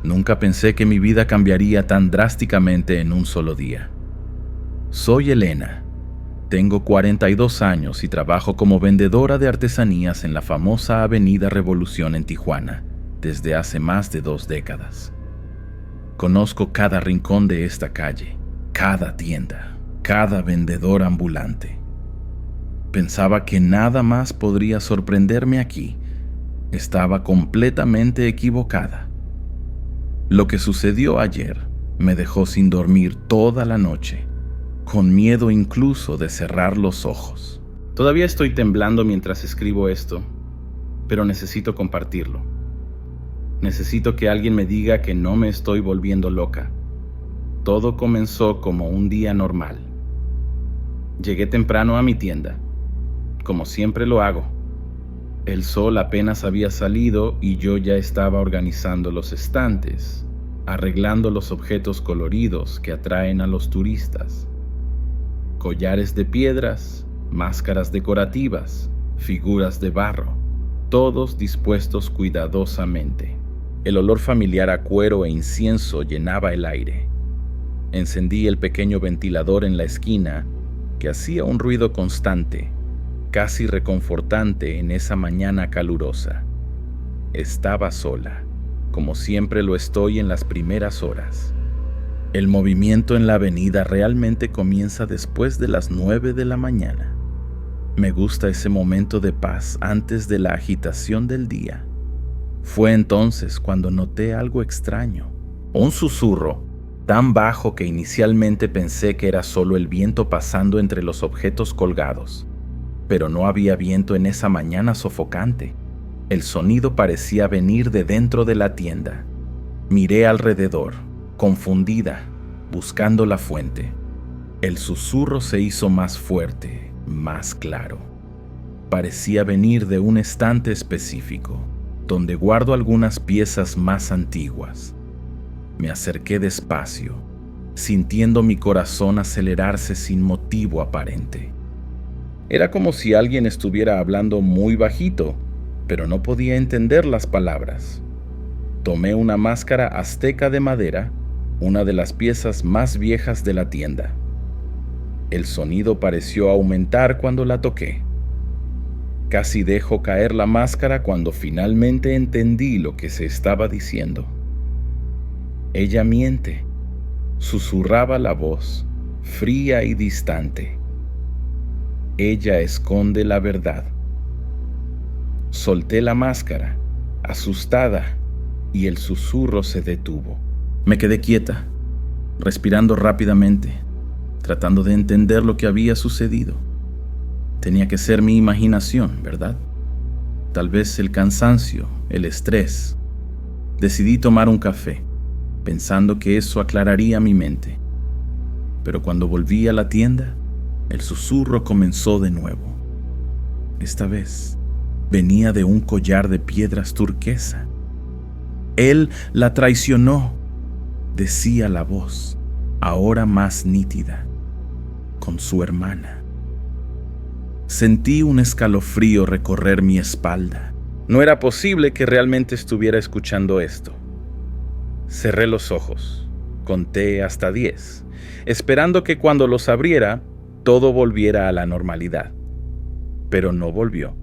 Nunca pensé que mi vida cambiaría tan drásticamente en un solo día. Soy Elena. Tengo 42 años y trabajo como vendedora de artesanías en la famosa Avenida Revolución en Tijuana desde hace más de 2 décadas. Conozco cada rincón de esta calle, cada tienda, cada vendedor ambulante. Pensaba que nada más podría sorprenderme aquí. Estaba completamente equivocada. Lo que sucedió ayer me dejó sin dormir toda la noche, con miedo incluso de cerrar los ojos. Todavía estoy temblando mientras escribo esto, pero necesito compartirlo. Necesito que alguien me diga que no me estoy volviendo loca. Todo comenzó como un día normal. Llegué temprano a mi tienda, como siempre lo hago. El sol apenas había salido y yo ya estaba organizando los estantes, arreglando los objetos coloridos que atraen a los turistas. Collares de piedras, máscaras decorativas, figuras de barro, todos dispuestos cuidadosamente. El olor familiar a cuero e incienso llenaba el aire. Encendí el pequeño ventilador en la esquina que hacía un ruido constante, casi reconfortante en esa mañana calurosa. Estaba sola, como siempre lo estoy en las primeras horas. El movimiento en la avenida realmente comienza después de las 9 de la mañana. Me gusta ese momento de paz antes de la agitación del día. Fue entonces cuando noté algo extraño, un susurro tan bajo que inicialmente pensé que era solo el viento pasando entre los objetos colgados. Pero no había viento en esa mañana sofocante. El sonido parecía venir de dentro de la tienda. Miré alrededor, confundida, buscando la fuente. El susurro se hizo más fuerte, más claro. Parecía venir de un estante específico, donde guardo algunas piezas más antiguas. Me acerqué despacio, sintiendo mi corazón acelerarse sin motivo aparente. Era como si alguien estuviera hablando muy bajito, pero no podía entender las palabras. Tomé una máscara azteca de madera, una de las piezas más viejas de la tienda. El sonido pareció aumentar cuando la toqué. Casi dejo caer la máscara cuando finalmente entendí lo que se estaba diciendo. Ella miente, susurraba la voz, fría y distante. Ella esconde la verdad. Solté la máscara, asustada, y el susurro se detuvo. Me quedé quieta, respirando rápidamente, tratando de entender lo que había sucedido. Tenía que ser mi imaginación, ¿verdad? Tal vez el cansancio, el estrés. Decidí tomar un café, pensando que eso aclararía mi mente. Pero cuando volví a la tienda, el susurro comenzó de nuevo. Esta vez venía de un collar de piedras turquesa. Él la traicionó, decía la voz, ahora más nítida, con su hermana. Sentí un escalofrío recorrer mi espalda. No era posible que realmente estuviera escuchando esto. Cerré los ojos, conté hasta 10, esperando que cuando los abriera, todo volviera a la normalidad. Pero no volvió.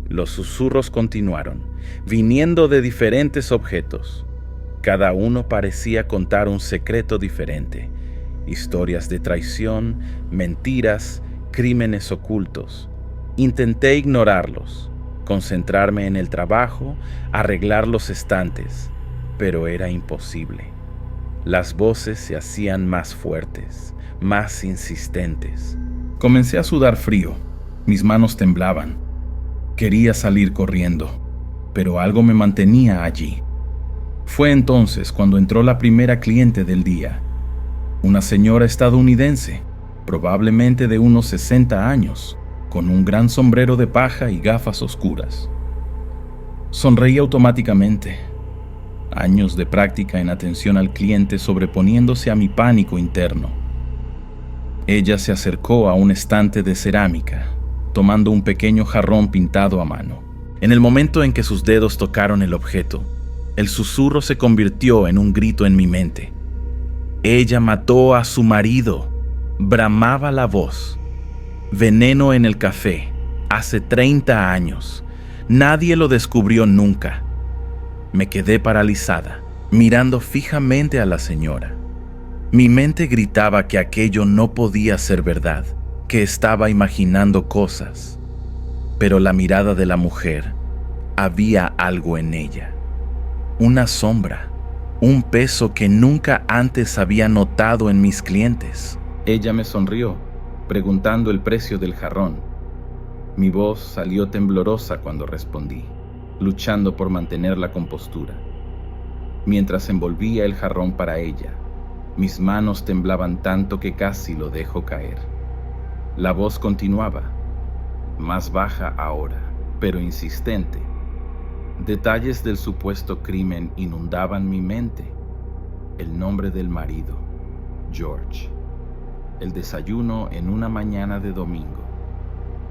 Los susurros continuaron, viniendo de diferentes objetos. Cada uno parecía contar un secreto diferente. Historias de traición, mentiras, crímenes ocultos. Intenté ignorarlos, concentrarme en el trabajo, arreglar los estantes, pero era imposible. Las voces se hacían más fuertes, más insistentes. Comencé a sudar frío, mis manos temblaban. Quería salir corriendo, pero algo me mantenía allí. Fue entonces cuando entró la primera cliente del día, una señora estadounidense, probablemente de unos 60 años, con un gran sombrero de paja y gafas oscuras. Sonreí automáticamente. Años de práctica en atención al cliente sobreponiéndose a mi pánico interno. Ella se acercó a un estante de cerámica, tomando un pequeño jarrón pintado a mano. En el momento en que sus dedos tocaron el objeto, El susurro se convirtió en un grito en mi mente. Ella mató a su marido, bramaba la voz. Veneno en el café, hace 30 años. Nadie lo descubrió nunca. Me quedé paralizada, mirando fijamente a la señora. Mi mente gritaba que aquello no podía ser verdad, que estaba imaginando cosas. Pero la mirada de la mujer, había algo en ella. Una sombra, un peso que nunca antes había notado en mis clientes. Ella me sonrió, preguntando el precio del jarrón. Mi voz salió temblorosa cuando respondí, luchando por mantener la compostura. Mientras envolvía el jarrón para ella, mis manos temblaban tanto que casi lo dejo caer. La voz continuaba, más baja ahora, pero insistente. Detalles del supuesto crimen inundaban mi mente. El nombre del marido, George. El desayuno en una mañana de domingo.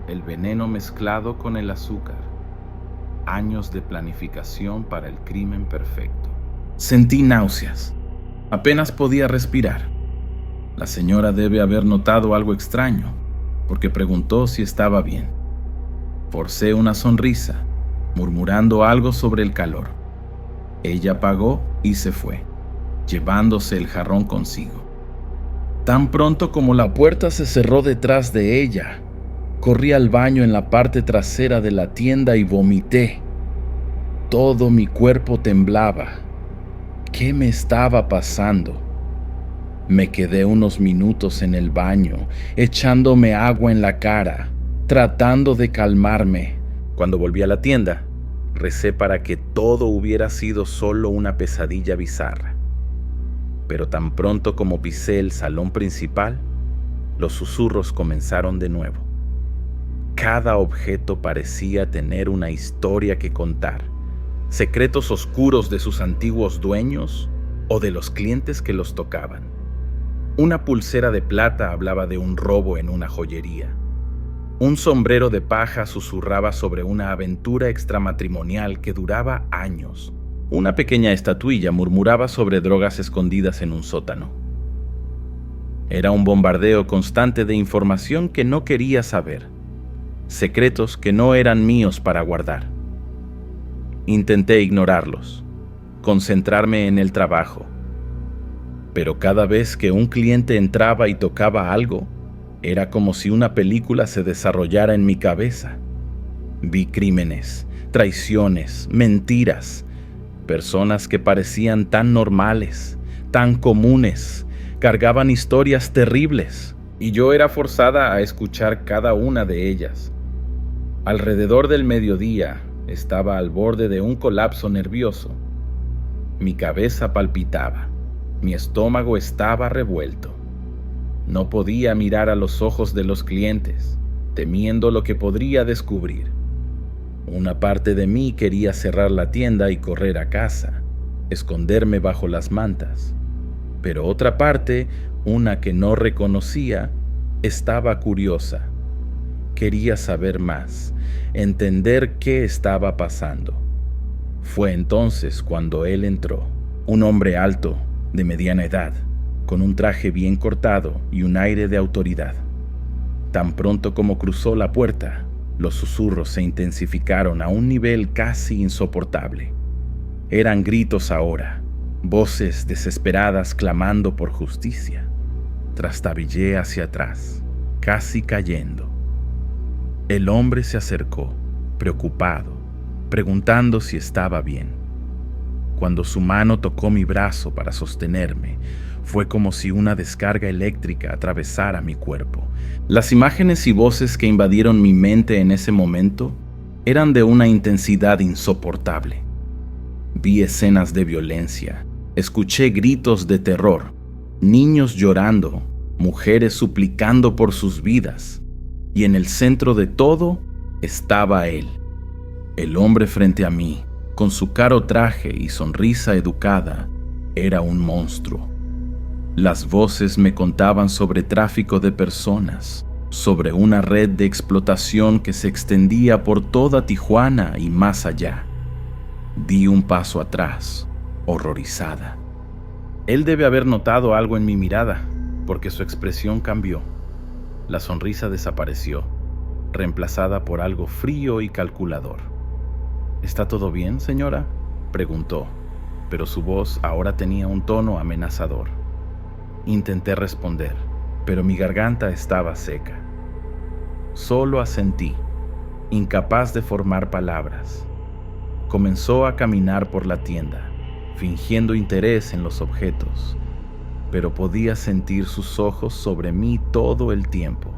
El veneno mezclado con el azúcar. Años de planificación para el crimen perfecto. Sentí náuseas. Apenas podía respirar. La señora debe haber notado algo extraño, porque preguntó si estaba bien. Forcé una sonrisa, murmurando algo sobre el calor. Ella pagó y se fue, llevándose el jarrón consigo. Tan pronto como la puerta se cerró detrás de ella, corrí al baño en la parte trasera de la tienda y vomité. Todo mi cuerpo temblaba. ¿Qué me estaba pasando? Me quedé unos minutos en el baño, echándome agua en la cara, tratando de calmarme. Cuando volví a la tienda, recé para que todo hubiera sido solo una pesadilla bizarra. Pero tan pronto como pisé el salón principal, los susurros comenzaron de nuevo. Cada objeto parecía tener una historia que contar, secretos oscuros de sus antiguos dueños o de los clientes que los tocaban. Una pulsera de plata hablaba de un robo en una joyería. Un sombrero de paja susurraba sobre una aventura extramatrimonial que duraba años. Una pequeña estatuilla murmuraba sobre drogas escondidas en un sótano. Era un bombardeo constante de información que no quería saber, secretos que no eran míos para guardar. Intenté ignorarlos, concentrarme en el trabajo. Pero cada vez que un cliente entraba y tocaba algo, era como si una película se desarrollara en mi cabeza. Vi crímenes, traiciones, mentiras, personas que parecían tan normales, tan comunes, cargaban historias terribles, y yo era forzada a escuchar cada una de ellas. Alrededor del mediodía, estaba al borde de un colapso nervioso. Mi cabeza palpitaba, mi estómago estaba revuelto. No podía mirar a los ojos de los clientes, temiendo lo que podría descubrir. Una parte de mí quería cerrar la tienda y correr a casa, esconderme bajo las mantas. Pero otra parte, una que no reconocía, estaba curiosa. Quería saber más, entender qué estaba pasando. Fue entonces cuando él entró, un hombre alto, de mediana edad, con un traje bien cortado y un aire de autoridad. Tan pronto como cruzó la puerta, los susurros se intensificaron a un nivel casi insoportable. Eran gritos ahora, voces desesperadas clamando por justicia. Trastabillé hacia atrás, casi cayendo. El hombre se acercó, preocupado, preguntando si estaba bien. Cuando su mano tocó mi brazo para sostenerme, fue como si una descarga eléctrica atravesara mi cuerpo. Las imágenes y voces que invadieron mi mente en ese momento eran de una intensidad insoportable. Vi escenas de violencia, escuché gritos de terror, niños llorando, mujeres suplicando por sus vidas, y en el centro de todo estaba él, el hombre frente a mí, con su caro traje y sonrisa educada, era un monstruo. Las voces me contaban sobre tráfico de personas, sobre una red de explotación que se extendía por toda Tijuana y más allá. Di un paso atrás, horrorizada. Él debe haber notado algo en mi mirada, porque su expresión cambió. La sonrisa desapareció, reemplazada por algo frío y calculador. ¿Está todo bien, señora?, preguntó, pero su voz ahora tenía un tono amenazador. Intenté responder, pero mi garganta estaba seca. Solo asentí, incapaz de formar palabras. Comenzó a caminar por la tienda, fingiendo interés en los objetos, pero podía sentir sus ojos sobre mí todo el tiempo.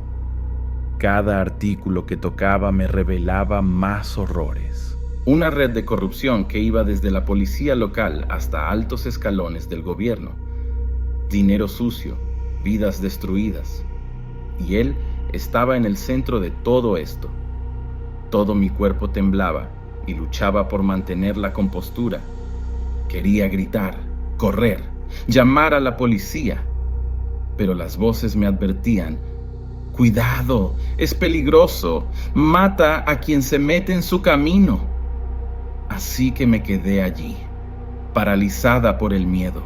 Cada artículo que tocaba me revelaba más horrores. Una red de corrupción que iba desde la policía local hasta altos escalones del gobierno. Dinero sucio, vidas destruidas. Y él estaba en el centro de todo esto. Todo mi cuerpo temblaba y luchaba por mantener la compostura. Quería gritar, correr, llamar a la policía, pero las voces me advertían: «Cuidado, es peligroso, mata a quien se mete en su camino». Así que me quedé allí, paralizada por el miedo,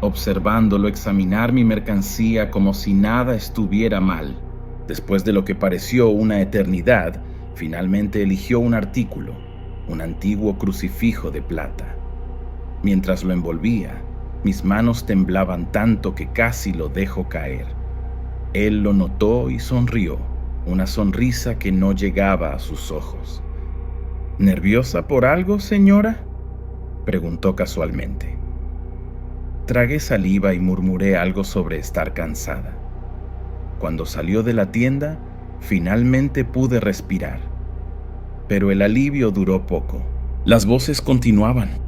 observándolo examinar mi mercancía como si nada estuviera mal. Después de lo que pareció una eternidad, finalmente eligió un artículo, un antiguo crucifijo de plata. Mientras lo envolvía, mis manos temblaban tanto que casi lo dejó caer. Él lo notó y sonrió, una sonrisa que no llegaba a sus ojos. «¿Nerviosa por algo, señora?», preguntó casualmente. Tragué saliva y murmuré algo sobre estar cansada. Cuando salió de la tienda, finalmente pude respirar. Pero el alivio duró poco. Las voces continuaban,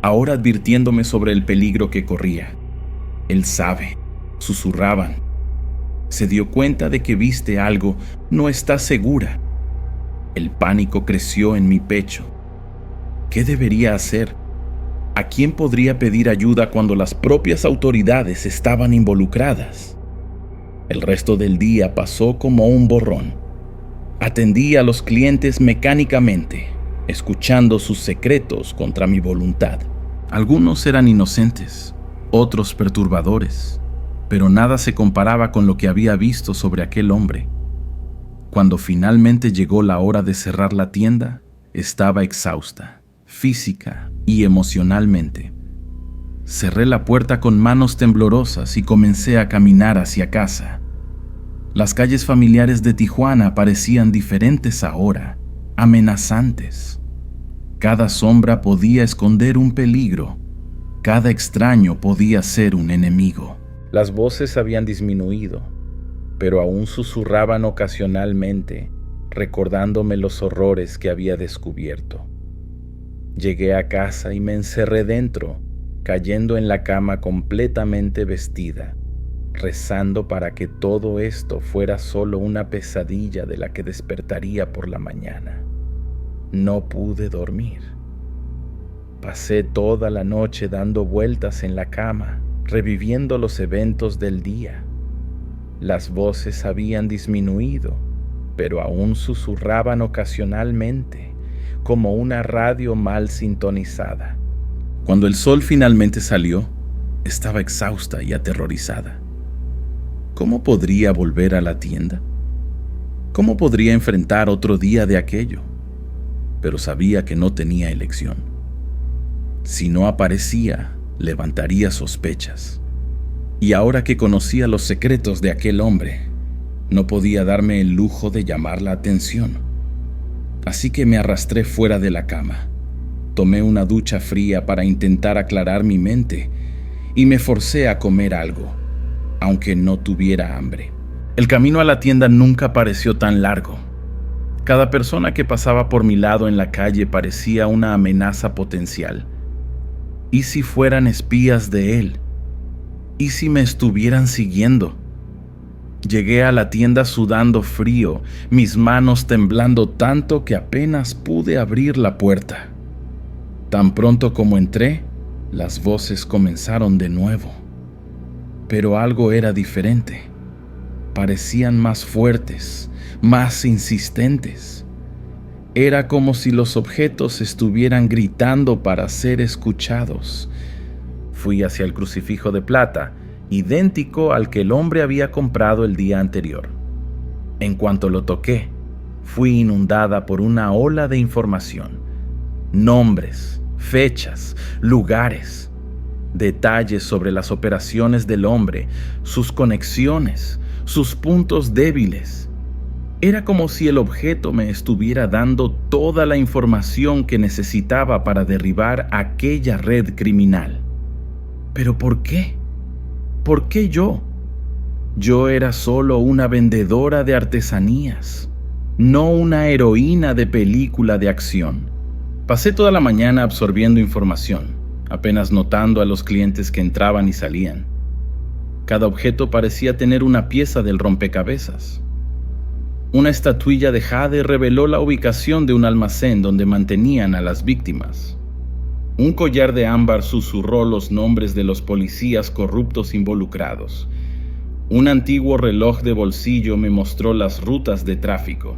ahora advirtiéndome sobre el peligro que corría. «Él sabe», susurraban. «Se dio cuenta de que viste algo, no está segura». El pánico creció en mi pecho. ¿Qué debería hacer? ¿A quién podría pedir ayuda cuando las propias autoridades estaban involucradas? El resto del día pasó como un borrón. Atendí a los clientes mecánicamente, escuchando sus secretos contra mi voluntad. Algunos eran inocentes, otros perturbadores, pero nada se comparaba con lo que había visto sobre aquel hombre. Cuando finalmente llegó la hora de cerrar la tienda, estaba exhausta, física y emocionalmente. Cerré la puerta con manos temblorosas y comencé a caminar hacia casa. Las calles familiares de Tijuana parecían diferentes ahora, amenazantes. Cada sombra podía esconder un peligro, cada extraño podía ser un enemigo. Las voces habían disminuido, pero aún susurraban ocasionalmente, recordándome los horrores que había descubierto. Llegué a casa y me encerré dentro, cayendo en la cama completamente vestida, rezando para que todo esto fuera solo una pesadilla de la que despertaría por la mañana. No pude dormir. Pasé toda la noche dando vueltas en la cama, reviviendo los eventos del día. Las voces habían disminuido, pero aún susurraban ocasionalmente, como una radio mal sintonizada. Cuando el sol finalmente salió, estaba exhausta y aterrorizada. ¿Cómo podría volver a la tienda? ¿Cómo podría enfrentar otro día de aquello? Pero sabía que no tenía elección. Si no aparecía, levantaría sospechas. Y ahora que conocía los secretos de aquel hombre, no podía darme el lujo de llamar la atención. Así que me arrastré fuera de la cama. Tomé una ducha fría para intentar aclarar mi mente y me forcé a comer algo, aunque no tuviera hambre. El camino a la tienda nunca pareció tan largo. Cada persona que pasaba por mi lado en la calle parecía una amenaza potencial. ¿Y si fueran espías de él? ¿Y si me estuvieran siguiendo? Llegué a la tienda sudando frío, mis manos temblando tanto que apenas pude abrir la puerta. Tan pronto como entré, las voces comenzaron de nuevo. Pero algo era diferente. Parecían más fuertes, más insistentes. Era como si los objetos estuvieran gritando para ser escuchados. Fui hacia el crucifijo de plata, idéntico al que el hombre había comprado el día anterior. En cuanto lo toqué, fui inundada por una ola de información. Nombres, fechas, lugares, detalles sobre las operaciones del hombre, sus conexiones, sus puntos débiles. Era como si el objeto me estuviera dando toda la información que necesitaba para derribar aquella red criminal. ¿Pero por qué? ¿Por qué yo? Yo era solo una vendedora de artesanías, no una heroína de película de acción. Pasé toda la mañana absorbiendo información, apenas notando a los clientes que entraban y salían. Cada objeto parecía tener una pieza del rompecabezas. Una estatuilla de jade reveló la ubicación de un almacén donde mantenían a las víctimas. Un collar de ámbar susurró los nombres de los policías corruptos involucrados. Un antiguo reloj de bolsillo me mostró las rutas de tráfico.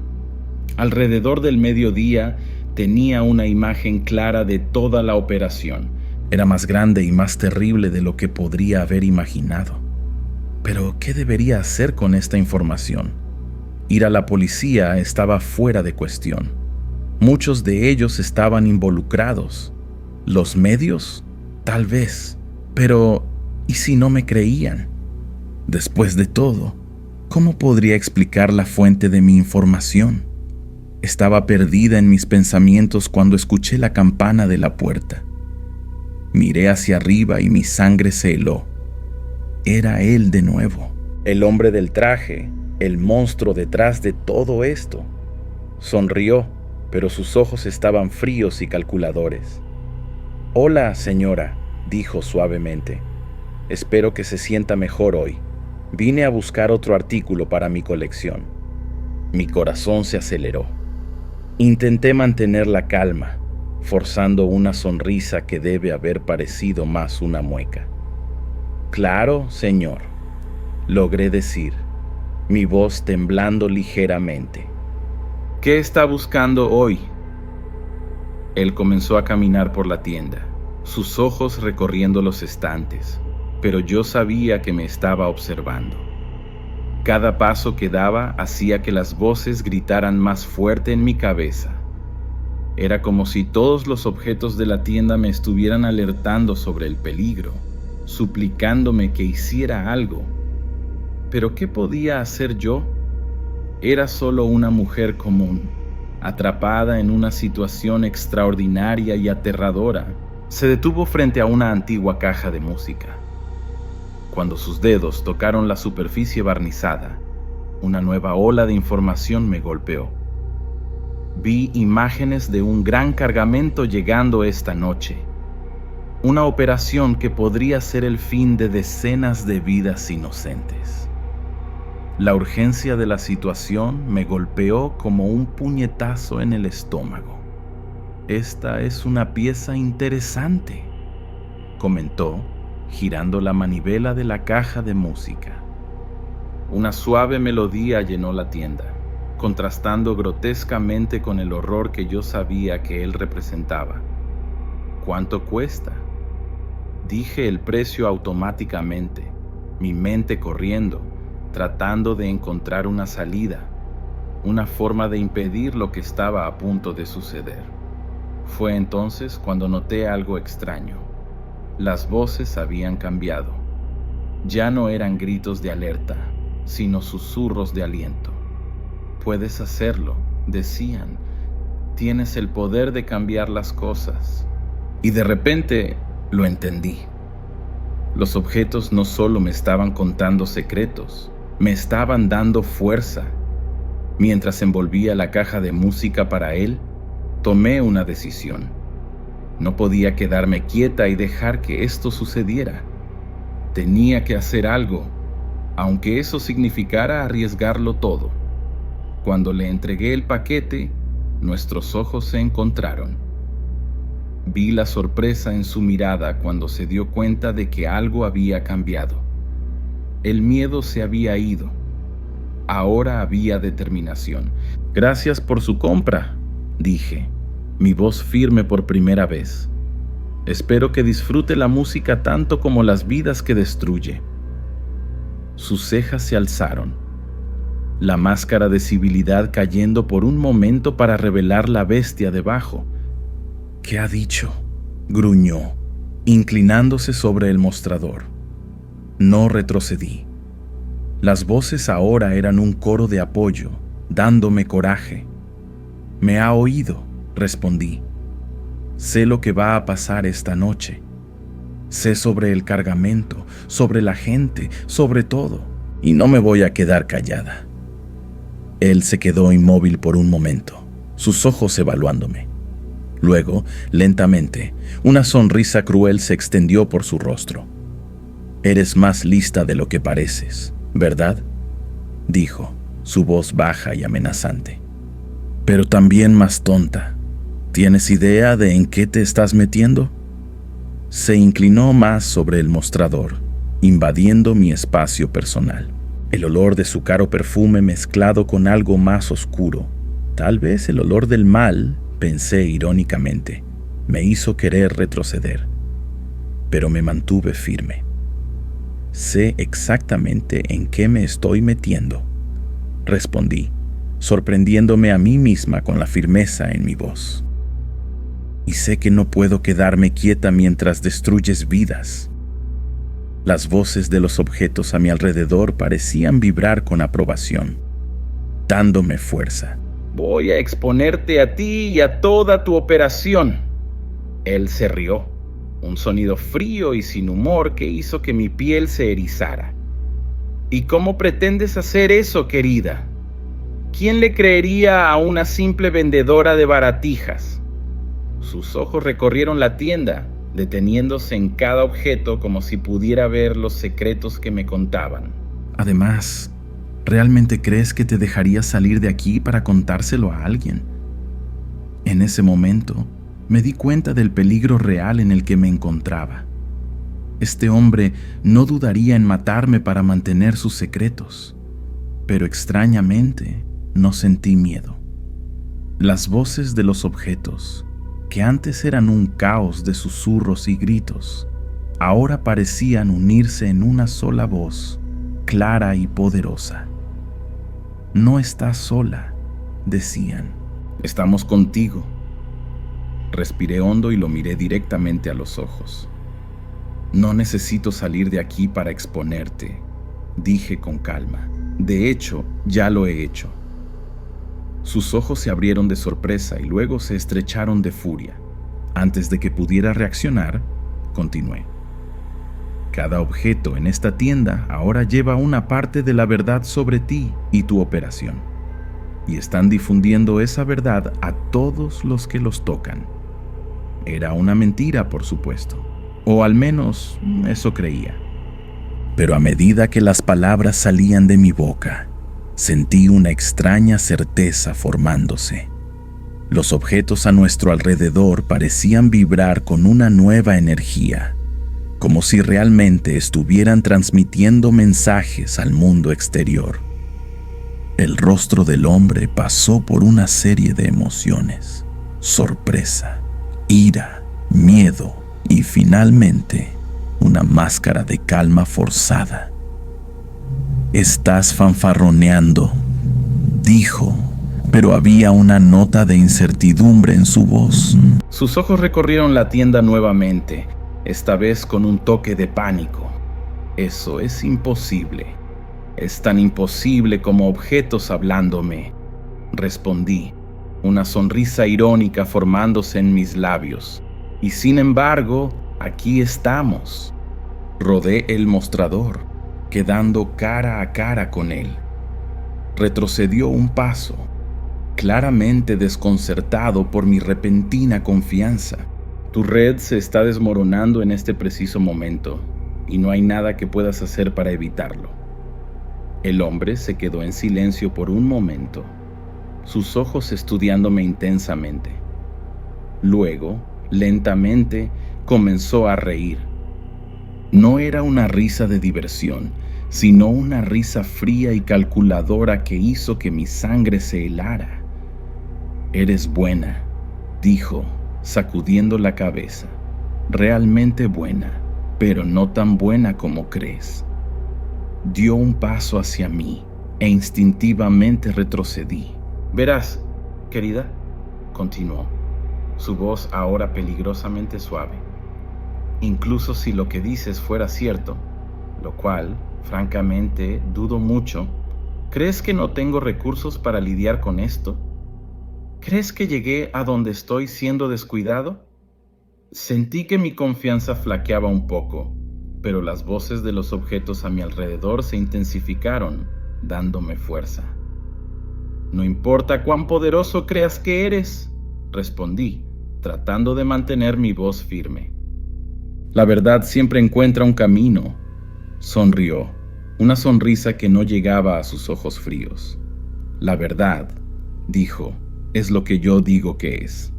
Alrededor del mediodía tenía una imagen clara de toda la operación. Era más grande y más terrible de lo que podría haber imaginado. Pero, ¿qué debería hacer con esta información? Ir a la policía estaba fuera de cuestión. Muchos de ellos estaban involucrados. ¿Los medios? Tal vez. Pero, ¿y si no me creían? Después de todo, ¿cómo podría explicar la fuente de mi información? Estaba perdida en mis pensamientos cuando escuché la campana de la puerta. Miré hacia arriba y mi sangre se heló. Era él de nuevo, el hombre del traje, el monstruo detrás de todo esto. Sonrió, pero sus ojos estaban fríos y calculadores. «Hola, señora», dijo suavemente. «Espero que se sienta mejor hoy. Vine a buscar otro artículo para mi colección». Mi corazón se aceleró. Intenté mantener la calma, forzando una sonrisa que debe haber parecido más una mueca. «Claro, señor», logré decir, mi voz temblando ligeramente. «¿Qué está buscando hoy?» Él comenzó a caminar por la tienda, sus ojos recorriendo los estantes, pero yo sabía que me estaba observando. Cada paso que daba hacía que las voces gritaran más fuerte en mi cabeza. Era como si todos los objetos de la tienda me estuvieran alertando sobre el peligro, suplicándome que hiciera algo. ¿Pero qué podía hacer yo? Era solo una mujer común, atrapada en una situación extraordinaria y aterradora. Se detuvo frente a una antigua caja de música. Cuando sus dedos tocaron la superficie barnizada, una nueva ola de información me golpeó. Vi imágenes de un gran cargamento llegando esta noche. Una operación que podría ser el fin de decenas de vidas inocentes. La urgencia de la situación me golpeó como un puñetazo en el estómago. «Esta es una pieza interesante», comentó, girando la manivela de la caja de música. Una suave melodía llenó la tienda, contrastando grotescamente con el horror que yo sabía que él representaba. «¿Cuánto cuesta?», dije el precio automáticamente, mi mente corriendo, tratando de encontrar una salida, una forma de impedir lo que estaba a punto de suceder. Fue entonces cuando noté algo extraño. Las voces habían cambiado. Ya no eran gritos de alerta, sino susurros de aliento. «Puedes hacerlo», decían. «Tienes el poder de cambiar las cosas». Y de repente lo entendí. Los objetos no solo me estaban contando secretos, me estaban dando fuerza. Mientras envolvía la caja de música para él, tomé una decisión. No podía quedarme quieta y dejar que esto sucediera. Tenía que hacer algo, aunque eso significara arriesgarlo todo. Cuando le entregué el paquete, nuestros ojos se encontraron. Vi la sorpresa en su mirada cuando se dio cuenta de que algo había cambiado. El miedo se había ido. Ahora había determinación. «Gracias por su compra», dije, mi voz firme por primera vez. Espero que disfrute la música tanto como las vidas que destruye. Sus cejas se alzaron, la máscara de civilidad cayendo por un momento para revelar la bestia debajo. ¿Qué ha dicho?, gruñó, inclinándose sobre el mostrador. No retrocedí. Las voces ahora eran un coro de apoyo, dándome coraje. «Me ha oído», respondí. «Sé lo que va a pasar esta noche. Sé sobre el cargamento, sobre la gente, sobre todo, y no me voy a quedar callada». Él se quedó inmóvil por un momento, sus ojos evaluándome. Luego, lentamente, una sonrisa cruel se extendió por su rostro. «Eres más lista de lo que pareces, ¿verdad?», dijo, su voz baja y amenazante. «Pero también más tonta. ¿Tienes idea de en qué te estás metiendo?». Se inclinó más sobre el mostrador, invadiendo mi espacio personal. El olor de su caro perfume mezclado con algo más oscuro, tal vez el olor del mal, pensé irónicamente, me hizo querer retroceder. Pero me mantuve firme. «Sé exactamente en qué me estoy metiendo», respondí, sorprendiéndome a mí misma con la firmeza en mi voz. «Y sé que no puedo quedarme quieta mientras destruyes vidas». Las voces de los objetos a mi alrededor parecían vibrar con aprobación, dándome fuerza. «Voy a exponerte a ti y a toda tu operación». Él se rió, un sonido frío y sin humor que hizo que mi piel se erizara. «¿Y cómo pretendes hacer eso, querida? ¿Quién le creería a una simple vendedora de baratijas?». Sus ojos recorrieron la tienda, deteniéndose en cada objeto como si pudiera ver los secretos que me contaban. «Además, ¿realmente crees que te dejaría salir de aquí para contárselo a alguien?». En ese momento, me di cuenta del peligro real en el que me encontraba. Este hombre no dudaría en matarme para mantener sus secretos, pero extrañamente no sentí miedo. Las voces de los objetos, que antes eran un caos de susurros y gritos, ahora parecían unirse en una sola voz, clara y poderosa. «No estás sola», decían. «Estamos contigo». Respiré hondo y lo miré directamente a los ojos. «No necesito salir de aquí para exponerte», dije con calma. «De hecho, ya lo he hecho». Sus ojos se abrieron de sorpresa y luego se estrecharon de furia. Antes de que pudiera reaccionar, continué. «Cada objeto en esta tienda ahora lleva una parte de la verdad sobre ti y tu operación. Y están difundiendo esa verdad a todos los que los tocan». Era una mentira, por supuesto. O al menos eso creía. Pero a medida que las palabras salían de mi boca, sentí una extraña certeza formándose. Los objetos a nuestro alrededor parecían vibrar con una nueva energía, como si realmente estuvieran transmitiendo mensajes al mundo exterior. El rostro del hombre pasó por una serie de emociones: sorpresa, ira, miedo y finalmente una máscara de calma forzada. «Estás fanfarroneando», dijo, pero había una nota de incertidumbre en su voz. Sus ojos recorrieron la tienda nuevamente, esta vez con un toque de pánico. «Eso es imposible. Es tan imposible como objetos hablándome», respondí, una sonrisa irónica formándose en mis labios. «Y sin embargo, aquí estamos». Rodé el mostrador, quedando cara a cara con él. Retrocedió un paso, claramente desconcertado por mi repentina confianza. «Tu red se está desmoronando en este preciso momento, y no hay nada que puedas hacer para evitarlo». El hombre se quedó en silencio por un momento, sus ojos estudiándome intensamente. Luego, lentamente, comenzó a reír. No era una risa de diversión, sino una risa fría y calculadora que hizo que mi sangre se helara. Eres buena, dijo, sacudiendo la cabeza. Realmente buena, pero no tan buena como crees. Dio un paso hacia mí e instintivamente retrocedí. Verás, querida, continuó, su voz ahora peligrosamente suave. Incluso si lo que dices fuera cierto, lo cual, francamente, dudo mucho, ¿crees que no tengo recursos para lidiar con esto? ¿Crees que llegué a donde estoy siendo descuidado? Sentí que mi confianza flaqueaba un poco, pero las voces de los objetos a mi alrededor se intensificaron, dándome fuerza. No importa cuán poderoso creas que eres, respondí, tratando de mantener mi voz firme. La verdad siempre encuentra un camino, sonrió, una sonrisa que no llegaba a sus ojos fríos. La verdad, dijo, es lo que yo digo que es.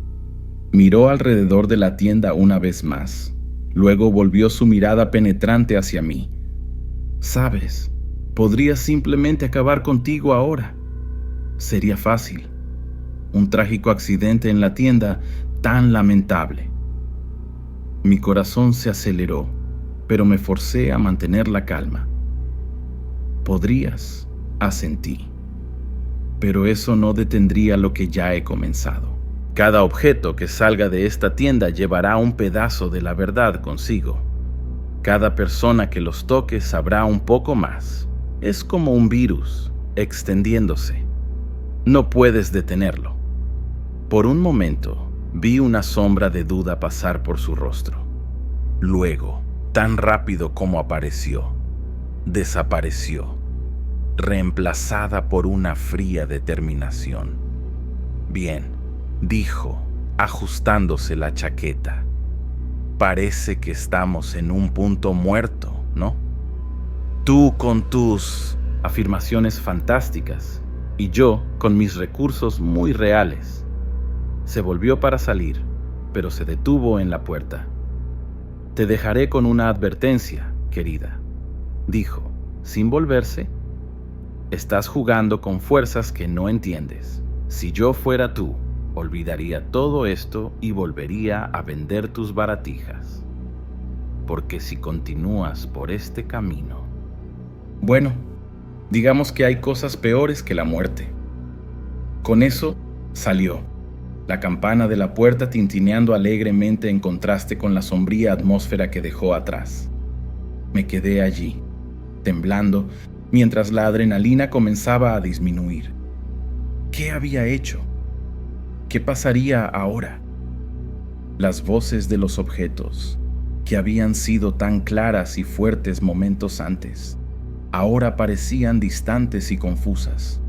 Miró alrededor de la tienda una vez más. Luego volvió su mirada penetrante hacia mí. Sabes, podría simplemente acabar contigo ahora. Sería fácil. Un trágico accidente en la tienda, tan lamentable. Mi corazón se aceleró, pero me forcé a mantener la calma. Podrías, asentí. Pero eso no detendría lo que ya he comenzado. Cada objeto que salga de esta tienda llevará un pedazo de la verdad consigo. Cada persona que los toque sabrá un poco más. Es como un virus, extendiéndose. No puedes detenerlo. Por un momento, vi una sombra de duda pasar por su rostro. Luego, tan rápido como apareció, desapareció, reemplazada por una fría determinación. Bien, dijo, ajustándose la chaqueta. Parece que estamos en un punto muerto, ¿no? Tú con tus afirmaciones fantásticas y yo con mis recursos muy reales. Se volvió para salir, pero se detuvo en la puerta. Te dejaré con una advertencia, querida, dijo, sin volverse. Estás jugando con fuerzas que no entiendes. Si yo fuera tú, olvidaría todo esto y volvería a vender tus baratijas. Porque si continúas por este camino... Bueno, digamos que hay cosas peores que la muerte. Con eso, salió, la campana de la puerta tintineando alegremente en contraste con la sombría atmósfera que dejó atrás. Me quedé allí, temblando, mientras la adrenalina comenzaba a disminuir. ¿Qué había hecho? ¿Qué pasaría ahora? Las voces de los objetos, que habían sido tan claras y fuertes momentos antes, ahora parecían distantes y confusas.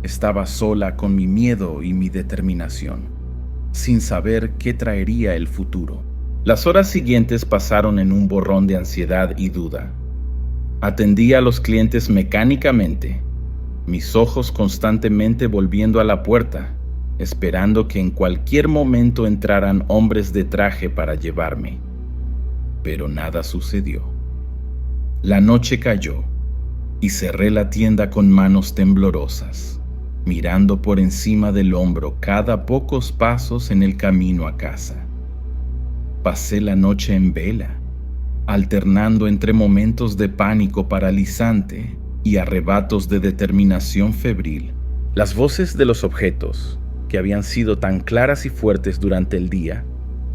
Estaba sola con mi miedo y mi determinación, sin saber qué traería el futuro. Las horas siguientes pasaron en un borrón de ansiedad y duda. Atendí a los clientes mecánicamente, mis ojos constantemente volviendo a la puerta, esperando que en cualquier momento entraran hombres de traje para llevarme. Pero nada sucedió. La noche cayó y cerré la tienda con manos temblorosas, mirando por encima del hombro cada pocos pasos en el camino a casa. Pasé la noche en vela, alternando entre momentos de pánico paralizante y arrebatos de determinación febril. Las voces de los objetos, que habían sido tan claras y fuertes durante el día,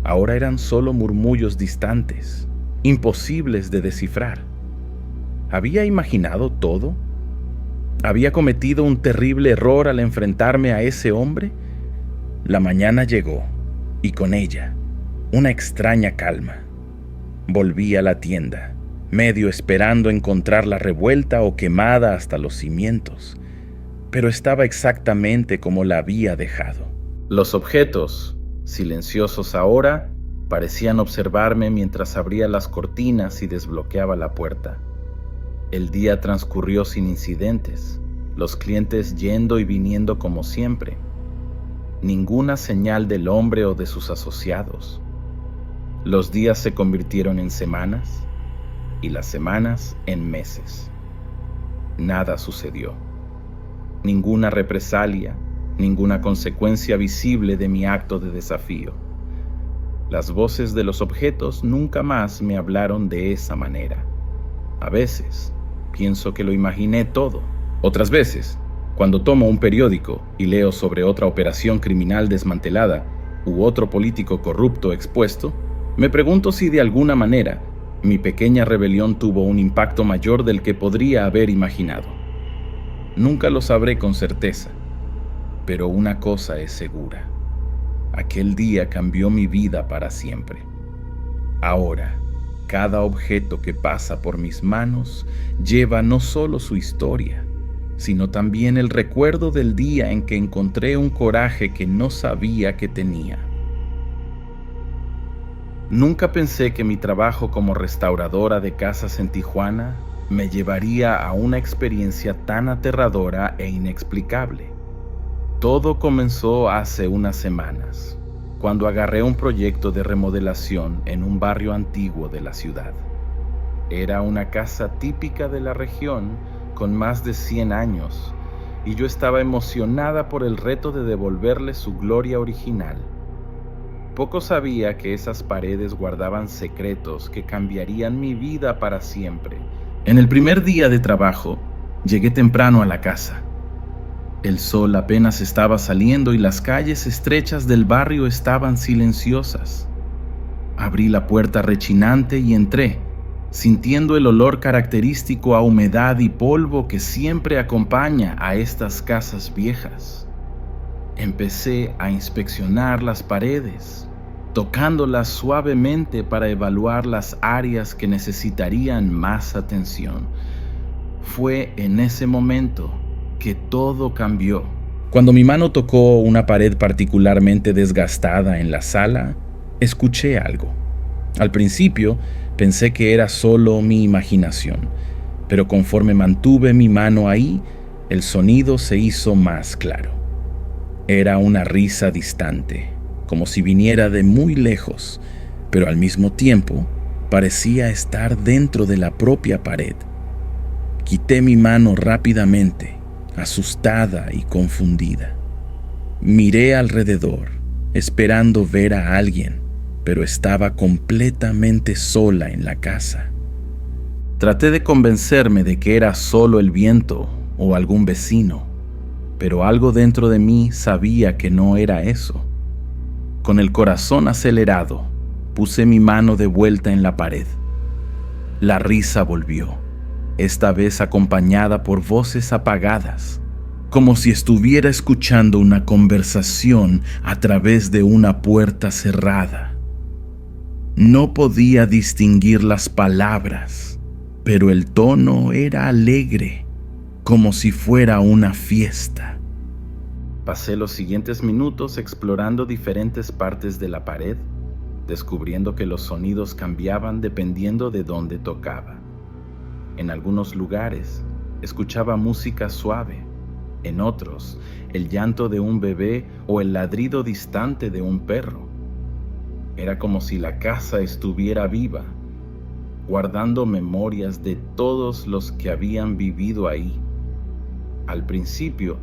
ahora eran solo murmullos distantes, imposibles de descifrar. ¿Había imaginado todo? ¿Había cometido un terrible error al enfrentarme a ese hombre? La mañana llegó, y con ella, una extraña calma. Volví a la tienda, medio esperando encontrarla revuelta o quemada hasta los cimientos, pero estaba exactamente como la había dejado. Los objetos, silenciosos ahora, parecían observarme mientras abría las cortinas y desbloqueaba la puerta. El día transcurrió sin incidentes, los clientes yendo y viniendo como siempre. Ninguna señal del hombre o de sus asociados. Los días se convirtieron en semanas y las semanas en meses. Nada sucedió. Ninguna represalia, ninguna consecuencia visible de mi acto de desafío. Las voces de los objetos nunca más me hablaron de esa manera. A veces, pienso que lo imaginé todo. Otras veces, cuando tomo un periódico y leo sobre otra operación criminal desmantelada u otro político corrupto expuesto, me pregunto si de alguna manera mi pequeña rebelión tuvo un impacto mayor del que podría haber imaginado. Nunca lo sabré con certeza, pero una cosa es segura. Aquel día cambió mi vida para siempre. Ahora, cada objeto que pasa por mis manos lleva no solo su historia, sino también el recuerdo del día en que encontré un coraje que no sabía que tenía. Nunca pensé que mi trabajo como restauradora de casas en Tijuana me llevaría a una experiencia tan aterradora e inexplicable. Todo comenzó hace unas semanas, cuando agarré un proyecto de remodelación en un barrio antiguo de la ciudad. Era una casa típica de la región con más de 100 años, y yo estaba emocionada por el reto de devolverle su gloria original. Poco sabía que esas paredes guardaban secretos que cambiarían mi vida para siempre. En el primer día de trabajo, llegué temprano a la casa. El sol apenas estaba saliendo y las calles estrechas del barrio estaban silenciosas. Abrí la puerta rechinante y entré, sintiendo el olor característico a humedad y polvo que siempre acompaña a estas casas viejas. Empecé a inspeccionar las paredes, tocándolas suavemente para evaluar las áreas que necesitarían más atención. Fue en ese momento que todo cambió. Cuando mi mano tocó una pared particularmente desgastada en la sala, escuché algo. Al principio pensé que era solo mi imaginación, pero conforme mantuve mi mano ahí, el sonido se hizo más claro. Era una risa distante, como si viniera de muy lejos, pero al mismo tiempo parecía estar dentro de la propia pared. Quité mi mano rápidamente, asustada y confundida. Miré alrededor, esperando ver a alguien, pero estaba completamente sola en la casa. Traté de convencerme de que era solo el viento o algún vecino, pero algo dentro de mí sabía que no era eso. Con el corazón acelerado, puse mi mano de vuelta en la pared. La risa volvió, esta vez acompañada por voces apagadas, como si estuviera escuchando una conversación a través de una puerta cerrada. No podía distinguir las palabras, pero el tono era alegre, como si fuera una fiesta. Pasé los siguientes minutos explorando diferentes partes de la pared, descubriendo que los sonidos cambiaban dependiendo de dónde tocaba. En algunos lugares escuchaba música suave, en otros el llanto de un bebé o el ladrido distante de un perro. Era como si la casa estuviera viva, guardando memorias de todos los que habían vivido ahí. Al principio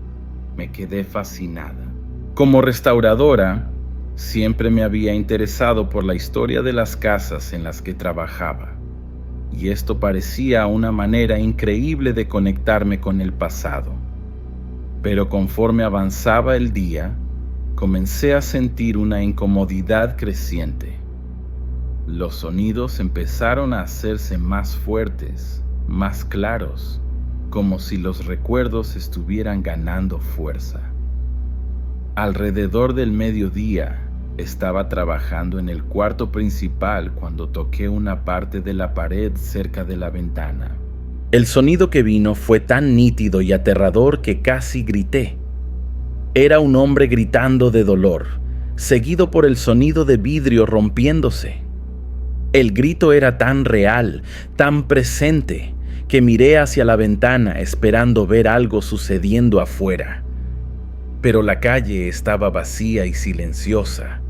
me quedé fascinada. Como restauradora, siempre me había interesado por la historia de las casas en las que trabajaba, y esto parecía una manera increíble de conectarme con el pasado. Pero conforme avanzaba el día, comencé a sentir una incomodidad creciente. Los sonidos empezaron a hacerse más fuertes, más claros, como si los recuerdos estuvieran ganando fuerza. Alrededor del mediodía, estaba trabajando en el cuarto principal cuando toqué una parte de la pared cerca de la ventana. El sonido que vino fue tan nítido y aterrador que casi grité. Era un hombre gritando de dolor, seguido por el sonido de vidrio rompiéndose. El grito era tan real, tan presente, que miré hacia la ventana esperando ver algo sucediendo afuera. Pero la calle estaba vacía y silenciosa,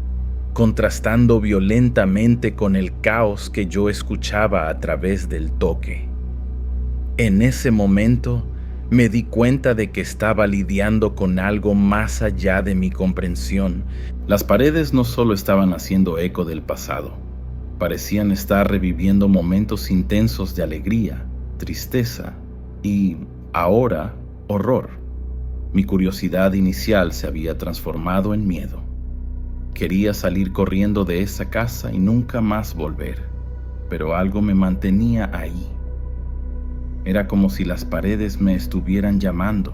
contrastando violentamente con el caos que yo escuchaba a través del toque. En ese momento Me di cuenta de que estaba lidiando con algo más allá de mi comprensión. Las paredes no solo estaban haciendo eco del pasado, parecían estar reviviendo momentos intensos de alegría, tristeza y, ahora, horror. Mi curiosidad inicial se había transformado en miedo. Quería salir corriendo de esa casa y nunca más volver, pero algo me mantenía ahí. Era como si las paredes me estuvieran llamando,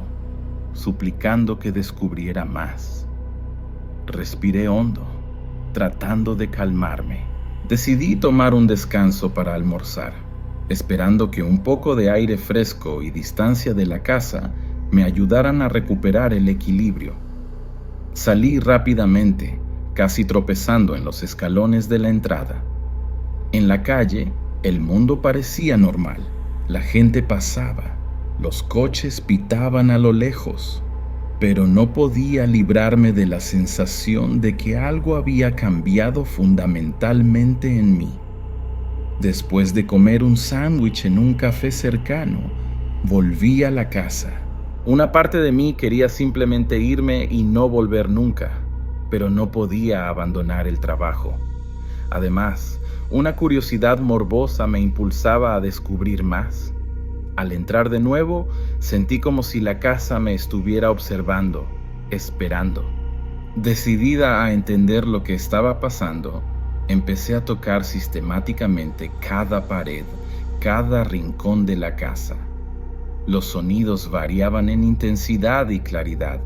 suplicando que descubriera más. Respiré hondo, tratando de calmarme. Decidí tomar un descanso para almorzar, esperando que un poco de aire fresco y distancia de la casa me ayudaran a recuperar el equilibrio. Salí rápidamente, casi tropezando en los escalones de la entrada. En la calle, el mundo parecía normal. La gente pasaba, los coches pitaban a lo lejos, pero no podía librarme de la sensación de que algo había cambiado fundamentalmente en mí. Después de comer un sándwich en un café cercano, volví a la casa. Una parte de mí quería simplemente irme y no volver nunca, pero no podía abandonar el trabajo. Además, una curiosidad morbosa me impulsaba a descubrir más. Al entrar de nuevo, sentí como si la casa me estuviera observando, esperando. Decidida a entender lo que estaba pasando, empecé a tocar sistemáticamente cada pared, cada rincón de la casa. Los sonidos variaban en intensidad y claridad.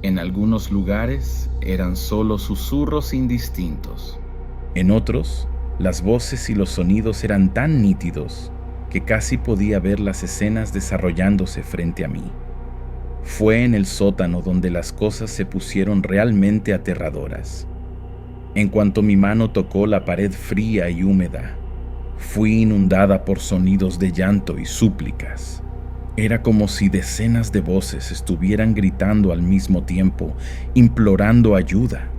En algunos lugares eran solo susurros indistintos. En otros, las voces y los sonidos eran tan nítidos que casi podía ver las escenas desarrollándose frente a mí. Fue en el sótano donde las cosas se pusieron realmente aterradoras. En cuanto mi mano tocó la pared fría y húmeda, fui inundada por sonidos de llanto y súplicas. Era como si decenas de voces estuvieran gritando al mismo tiempo, implorando ayuda.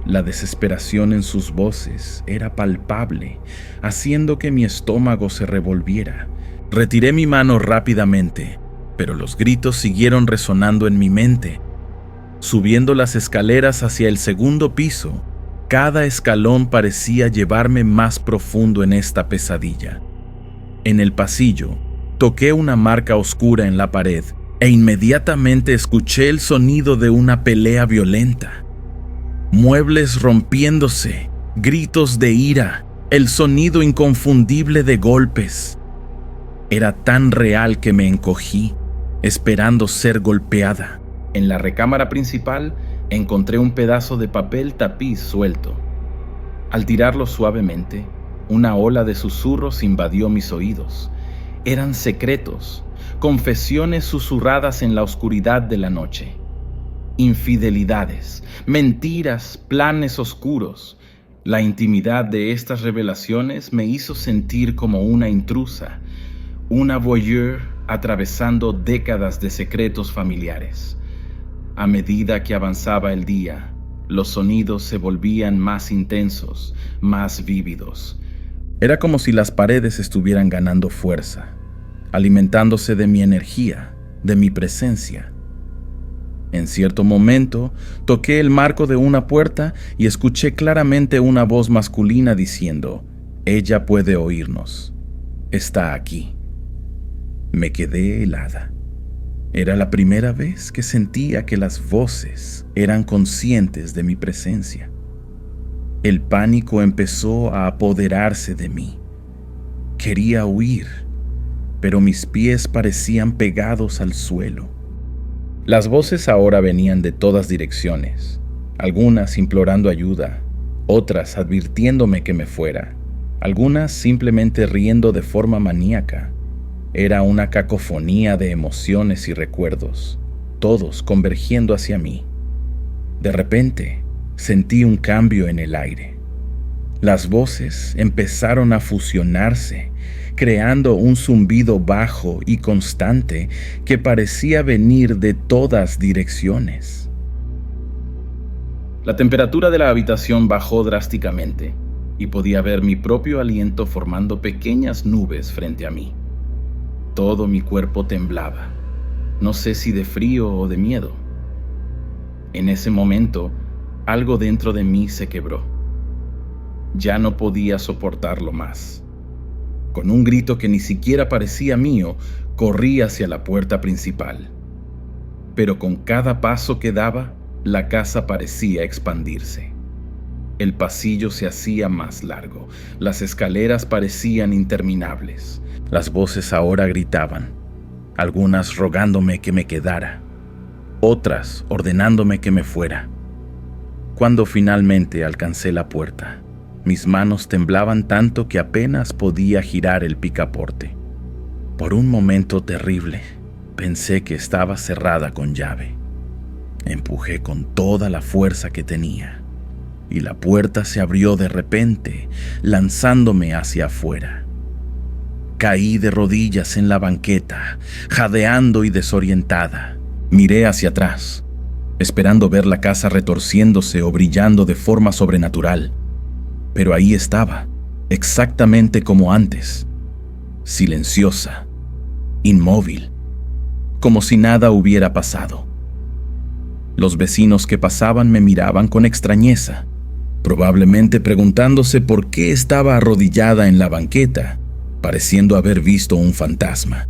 La desesperación en sus voces era palpable, haciendo que mi estómago se revolviera. Retiré mi mano rápidamente, pero los gritos siguieron resonando en mi mente. Subiendo las escaleras hacia el segundo piso, cada escalón parecía llevarme más profundo en esta pesadilla. En el pasillo, toqué una marca oscura en la pared e inmediatamente escuché el sonido de una pelea violenta. Muebles rompiéndose, gritos de ira, el sonido inconfundible de golpes. Era tan real que me encogí, esperando ser golpeada. En la recámara principal encontré un pedazo de papel tapiz suelto. Al tirarlo suavemente, una ola de susurros invadió mis oídos. Eran secretos, confesiones susurradas en la oscuridad de la noche. Infidelidades, mentiras, planes oscuros. La intimidad de estas revelaciones me hizo sentir como una intrusa, una voyeur atravesando décadas de secretos familiares. A medida que avanzaba el día, los sonidos se volvían más intensos, más vívidos. Era como si las paredes estuvieran ganando fuerza, alimentándose de mi energía, de mi presencia. En cierto momento, toqué el marco de una puerta y escuché claramente una voz masculina diciendo: «Ella puede oírnos. Está aquí». Me quedé helada. Era la primera vez que sentía que las voces eran conscientes de mi presencia. El pánico empezó a apoderarse de mí. Quería huir, pero mis pies parecían pegados al suelo. Las voces ahora venían de todas direcciones, algunas implorando ayuda, otras advirtiéndome que me fuera, algunas simplemente riendo de forma maníaca. Era una cacofonía de emociones y recuerdos, todos convergiendo hacia mí. De repente, sentí un cambio en el aire. Las voces empezaron a fusionarse, creando un zumbido bajo y constante que parecía venir de todas direcciones. La temperatura de la habitación bajó drásticamente y podía ver mi propio aliento formando pequeñas nubes frente a mí. Todo mi cuerpo temblaba. no sé si de frío o de miedo. En ese momento, algo dentro de mí se quebró. Ya no podía soportarlo más. Con un grito que ni siquiera parecía mío, corrí hacia la puerta principal. Pero con cada paso que daba, la casa parecía expandirse. El pasillo se hacía más largo, las escaleras parecían interminables. Las voces ahora gritaban, algunas rogándome que me quedara, otras ordenándome que me fuera. Cuando finalmente alcancé la puerta, mis manos temblaban tanto que apenas podía girar el picaporte. Por un momento terrible, pensé que estaba cerrada con llave. Empujé con toda la fuerza que tenía, y la puerta se abrió de repente, lanzándome hacia afuera. Caí de rodillas en la banqueta, jadeando y desorientada. Miré hacia atrás, esperando ver la casa retorciéndose o brillando de forma sobrenatural. Pero ahí estaba, exactamente como antes, silenciosa, inmóvil, como si nada hubiera pasado. Los vecinos que pasaban me miraban con extrañeza, probablemente preguntándose por qué estaba arrodillada en la banqueta, pareciendo haber visto un fantasma.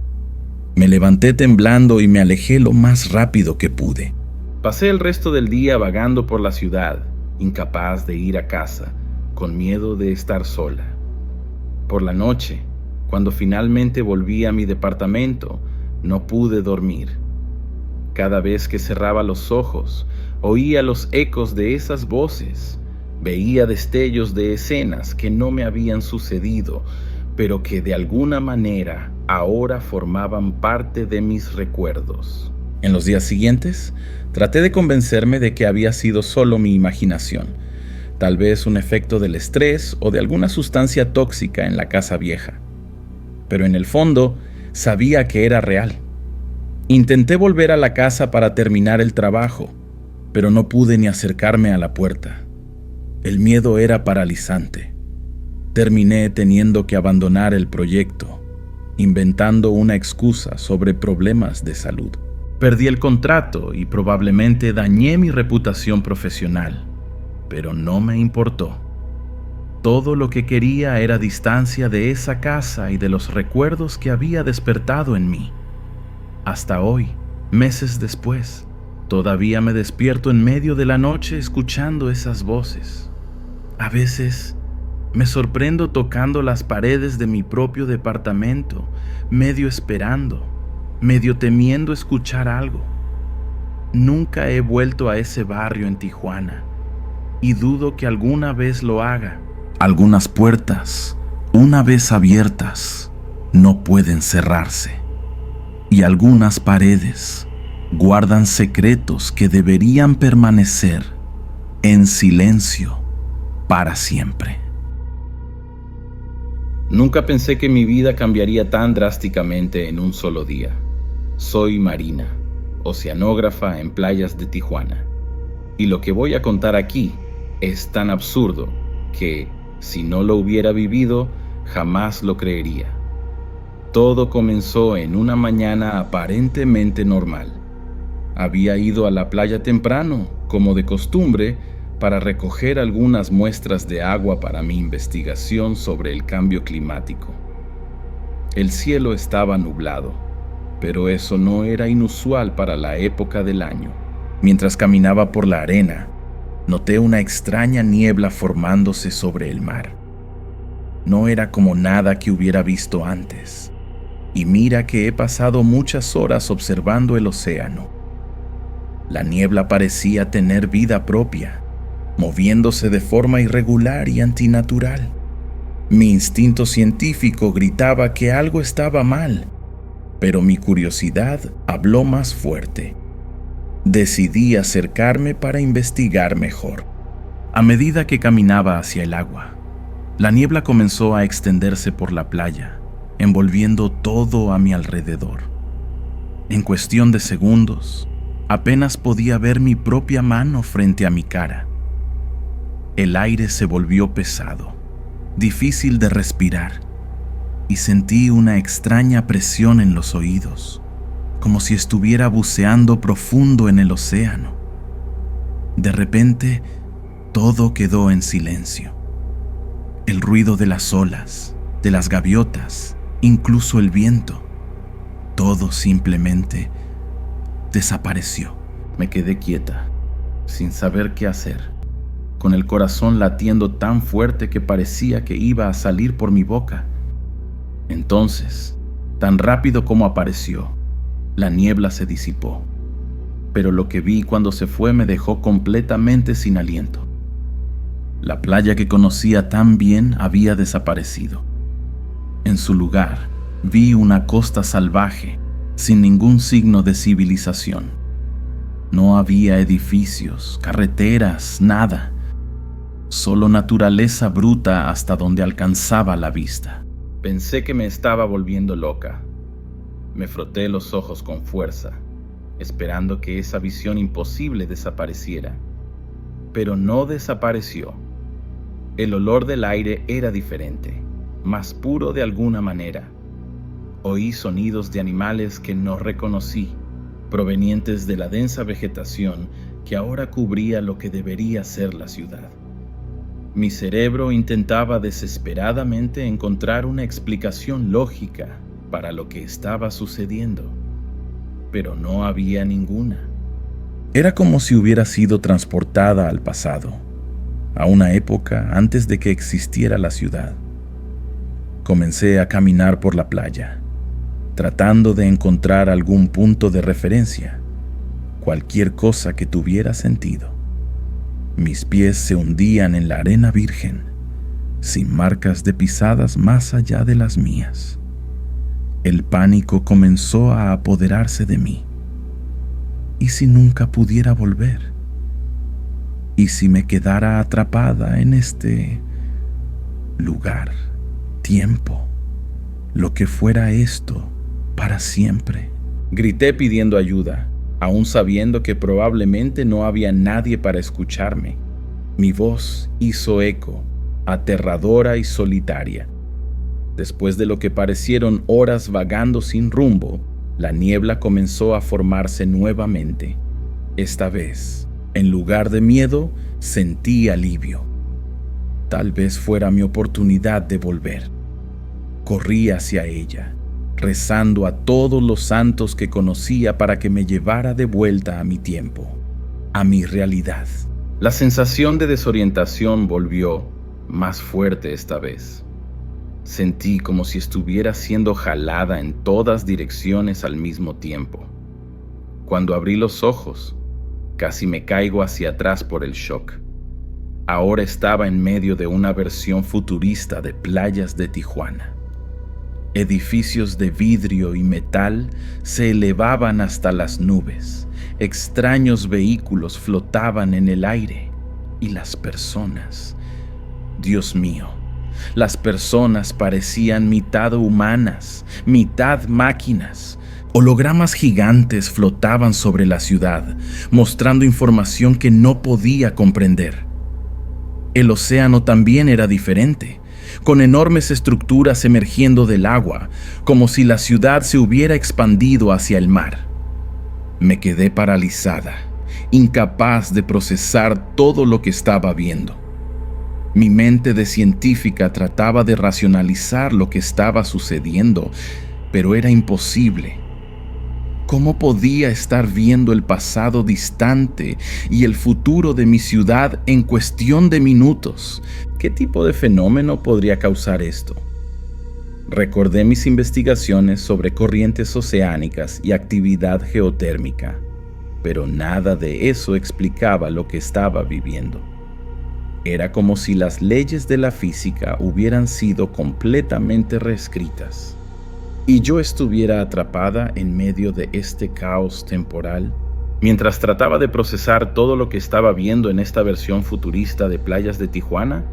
Me levanté temblando y me alejé lo más rápido que pude. Pasé el resto del día vagando por la ciudad, incapaz de ir a casa, con miedo de estar sola. Por la noche, cuando finalmente volví a mi departamento, no pude dormir. Cada vez que cerraba los ojos, oía los ecos de esas voces. Veía destellos de escenas que no me habían sucedido, pero que de alguna manera ahora formaban parte de mis recuerdos. En los días siguientes, traté de convencerme de que había sido solo mi imaginación, tal vez un efecto del estrés o de alguna sustancia tóxica en la casa vieja. Pero en el fondo, sabía que era real. Intenté volver a la casa para terminar el trabajo, pero no pude ni acercarme a la puerta. El miedo era paralizante. Terminé teniendo que abandonar el proyecto, inventando una excusa sobre problemas de salud. Perdí el contrato y probablemente dañé mi reputación profesional, pero no me importó. Todo lo que quería era distancia de esa casa y de los recuerdos que había despertado en mí. Hasta hoy, meses después, todavía me despierto en medio de la noche escuchando esas voces. A veces me sorprendo tocando las paredes de mi propio departamento, medio esperando, medio temiendo escuchar algo. Nunca he vuelto a ese barrio en Tijuana y dudo que alguna vez lo haga. Algunas puertas, una vez abiertas, no pueden cerrarse. Y algunas paredes guardan secretos que deberían permanecer en silencio para siempre. Nunca pensé que mi vida cambiaría tan drásticamente en un solo día. Soy Marina, oceanógrafa en playas de Tijuana. Y lo que voy a contar aquí es tan absurdo que, si no lo hubiera vivido, jamás lo creería. Todo comenzó en una mañana aparentemente normal. Había ido a la playa temprano, como de costumbre, para recoger algunas muestras de agua para mi investigación sobre el cambio climático. El cielo estaba nublado, pero eso no era inusual para la época del año. Mientras caminaba por la arena, noté una extraña niebla formándose sobre el mar. No era como nada que hubiera visto antes. Y mira que he pasado muchas horas observando el océano. La niebla parecía tener vida propia, moviéndose de forma irregular y antinatural. Mi instinto científico gritaba que algo estaba mal, pero mi curiosidad habló más fuerte. Decidí acercarme para investigar mejor. A medida que caminaba hacia el agua, la niebla comenzó a extenderse por la playa, envolviendo todo a mi alrededor. En cuestión de segundos, apenas podía ver mi propia mano frente a mi cara. El aire se volvió pesado, difícil de respirar, y sentí una extraña presión en los oídos, como si estuviera buceando profundo en el océano. De repente, todo quedó en silencio. El ruido de las olas, de las gaviotas, incluso el viento, todo simplemente desapareció. Me quedé quieta, sin saber qué hacer, con el corazón latiendo tan fuerte que parecía que iba a salir por mi boca. Entonces, tan rápido como apareció, la niebla se disipó, pero lo que vi cuando se fue me dejó completamente sin aliento. La playa que conocía tan bien había desaparecido. En su lugar, vi una costa salvaje, sin ningún signo de civilización. No había edificios, carreteras, nada. Solo naturaleza bruta hasta donde alcanzaba la vista. Pensé que me estaba volviendo loca. Me froté los ojos con fuerza, esperando que esa visión imposible desapareciera. Pero no desapareció. El olor del aire era diferente, más puro de alguna manera. Oí sonidos de animales que no reconocí, provenientes de la densa vegetación que ahora cubría lo que debería ser la ciudad. Mi cerebro intentaba desesperadamente encontrar una explicación lógica para lo que estaba sucediendo, pero no había ninguna. Era como si hubiera sido transportada al pasado, a una época antes de que existiera la ciudad. Comencé a caminar por la playa, tratando de encontrar algún punto de referencia, cualquier cosa que tuviera sentido. Mis pies se hundían en la arena virgen, sin marcas de pisadas más allá de las mías. El pánico comenzó a apoderarse de mí. ¿Y si nunca pudiera volver? ¿Y si me quedara atrapada en este lugar, tiempo, lo que fuera esto para siempre? Grité pidiendo ayuda, aún sabiendo que probablemente no había nadie para escucharme. Mi voz hizo eco, aterradora y solitaria. Después de lo que parecieron horas vagando sin rumbo, la niebla comenzó a formarse nuevamente. Esta vez, en lugar de miedo, sentí alivio. Tal vez fuera mi oportunidad de volver. Corrí hacia ella, rezando a todos los santos que conocía para que me llevara de vuelta a mi tiempo, a mi realidad. La sensación de desorientación volvió, más fuerte esta vez. Sentí como si estuviera siendo jalada en todas direcciones al mismo tiempo. Cuando abrí los ojos, casi me caigo hacia atrás por el shock. Ahora estaba en medio de una versión futurista de playas de Tijuana. Edificios de vidrio y metal se elevaban hasta las nubes. Extraños vehículos flotaban en el aire. Y las personas, Dios mío, las personas parecían mitad humanas, mitad máquinas. Hologramas gigantes flotaban sobre la ciudad, mostrando información que no podía comprender. El océano también era diferente, con enormes estructuras emergiendo del agua, como si la ciudad se hubiera expandido hacia el mar. Me quedé paralizada, incapaz de procesar todo lo que estaba viendo. Mi mente de científica trataba de racionalizar lo que estaba sucediendo, pero era imposible. ¿Cómo podía estar viendo el pasado distante y el futuro de mi ciudad en cuestión de minutos? ¿Qué tipo de fenómeno podría causar esto? Recordé mis investigaciones sobre corrientes oceánicas y actividad geotérmica, pero nada de eso explicaba lo que estaba viviendo. Era como si las leyes de la física hubieran sido completamente reescritas, y yo estuviera atrapada en medio de este caos temporal. Mientras trataba de procesar todo lo que estaba viendo en esta versión futurista de playas de Tijuana,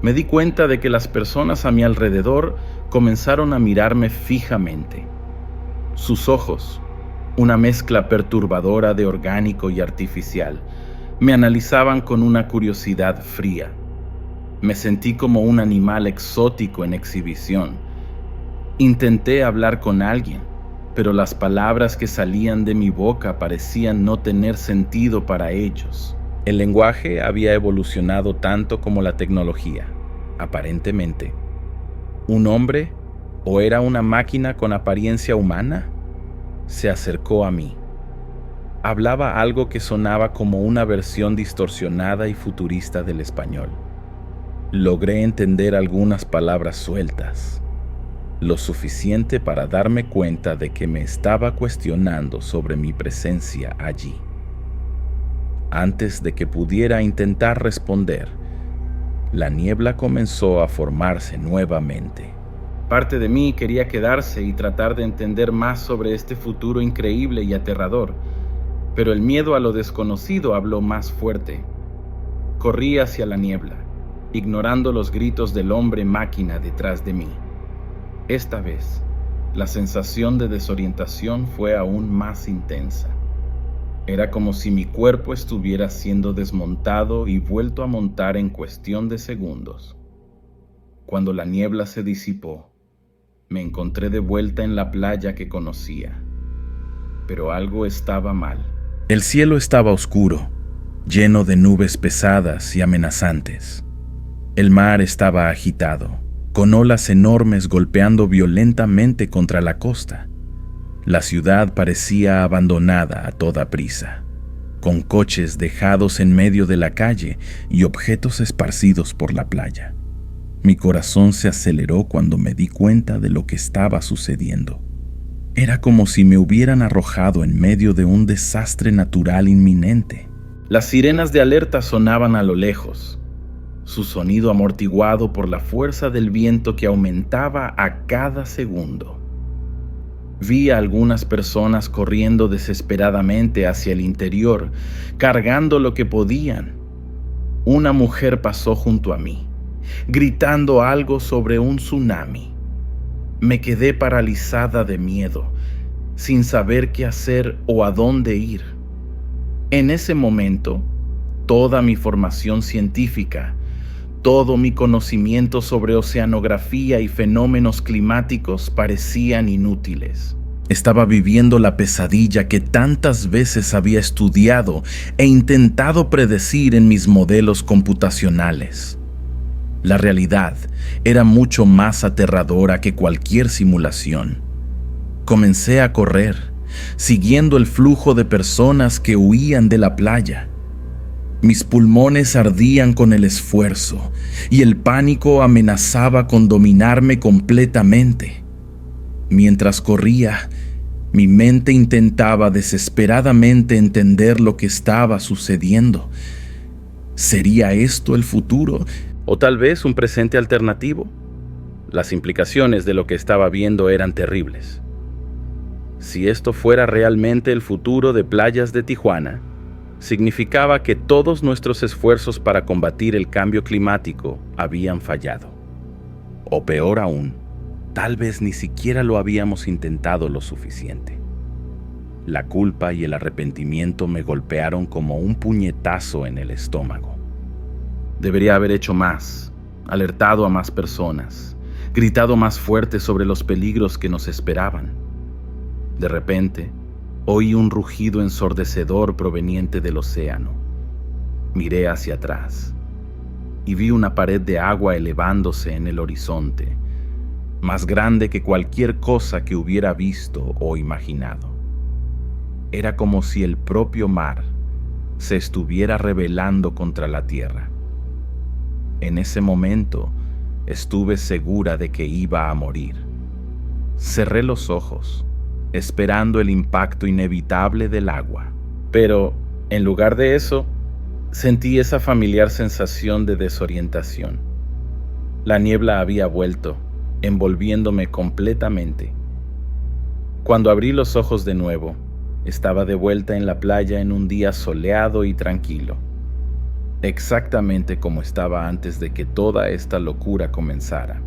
me di cuenta de que las personas a mi alrededor comenzaron a mirarme fijamente. Sus ojos, una mezcla perturbadora de orgánico y artificial, me analizaban con una curiosidad fría. Me sentí como un animal exótico en exhibición. Intenté hablar con alguien, pero las palabras que salían de mi boca parecían no tener sentido para ellos. El lenguaje había evolucionado tanto como la tecnología, aparentemente. ¿Un hombre o era una máquina con apariencia humana? Se acercó a mí. Hablaba algo que sonaba como una versión distorsionada y futurista del español. Logré entender algunas palabras sueltas, lo suficiente para darme cuenta de que me estaba cuestionando sobre mi presencia allí. Antes de que pudiera intentar responder, la niebla comenzó a formarse nuevamente. Parte de mí quería quedarse y tratar de entender más sobre este futuro increíble y aterrador, pero el miedo a lo desconocido habló más fuerte. Corrí hacia la niebla, ignorando los gritos del hombre máquina detrás de mí. Esta vez, la sensación de desorientación fue aún más intensa. Era como si mi cuerpo estuviera siendo desmontado y vuelto a montar en cuestión de segundos. Cuando la niebla se disipó, me encontré de vuelta en la playa que conocía. Pero algo estaba mal. El cielo estaba oscuro, lleno de nubes pesadas y amenazantes. El mar estaba agitado, con olas enormes golpeando violentamente contra la costa. La ciudad parecía abandonada a toda prisa, con coches dejados en medio de la calle y objetos esparcidos por la playa. Mi corazón se aceleró cuando me di cuenta de lo que estaba sucediendo. Era como si me hubieran arrojado en medio de un desastre natural inminente. Las sirenas de alerta sonaban a lo lejos, su sonido amortiguado por la fuerza del viento que aumentaba a cada segundo. Vi a algunas personas corriendo desesperadamente hacia el interior, cargando lo que podían. Una mujer pasó junto a mí, gritando algo sobre un tsunami. Me quedé paralizada de miedo, sin saber qué hacer o a dónde ir. En ese momento, toda mi formación científica, todo mi conocimiento sobre oceanografía y fenómenos climáticos parecían inútiles. Estaba viviendo la pesadilla que tantas veces había estudiado e intentado predecir en mis modelos computacionales. La realidad era mucho más aterradora que cualquier simulación. Comencé a correr, siguiendo el flujo de personas que huían de la playa. Mis pulmones ardían con el esfuerzo y el pánico amenazaba con dominarme completamente. Mientras corría, mi mente intentaba desesperadamente entender lo que estaba sucediendo. ¿Sería esto el futuro? ¿O tal vez un presente alternativo? Las implicaciones de lo que estaba viendo eran terribles. Si esto fuera realmente el futuro de Playas de Tijuana, significaba que todos nuestros esfuerzos para combatir el cambio climático habían fallado. O peor aún, tal vez ni siquiera lo habíamos intentado lo suficiente. La culpa y el arrepentimiento me golpearon como un puñetazo en el estómago. Debería haber hecho más, alertado a más personas, gritado más fuerte sobre los peligros que nos esperaban. De repente, oí un rugido ensordecedor proveniente del océano. Miré hacia atrás y vi una pared de agua elevándose en el horizonte, más grande que cualquier cosa que hubiera visto o imaginado. Era como si el propio mar se estuviera rebelando contra la tierra. En ese momento estuve segura de que iba a morir. Cerré los ojos, esperando el impacto inevitable del agua. Pero, en lugar de eso, sentí esa familiar sensación de desorientación. La niebla había vuelto, envolviéndome completamente. Cuando abrí los ojos de nuevo, estaba de vuelta en la playa en un día soleado y tranquilo, exactamente como estaba antes de que toda esta locura comenzara.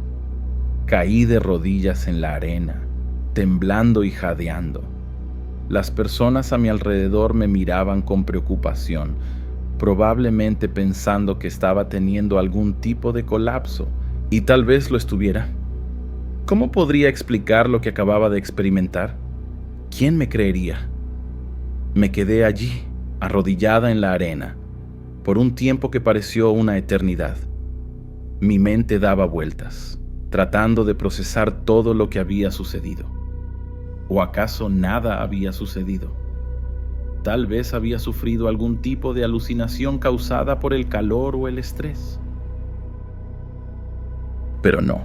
Caí de rodillas en la arena, temblando y jadeando. Las personas a mi alrededor me miraban con preocupación, probablemente pensando que estaba teniendo algún tipo de colapso, y tal vez lo estuviera. ¿Cómo podría explicar lo que acababa de experimentar? ¿Quién me creería? Me quedé allí, arrodillada en la arena, por un tiempo que pareció una eternidad. Mi mente daba vueltas, tratando de procesar todo lo que había sucedido. ¿O acaso nada había sucedido? Tal vez había sufrido algún tipo de alucinación causada por el calor o el estrés. Pero no,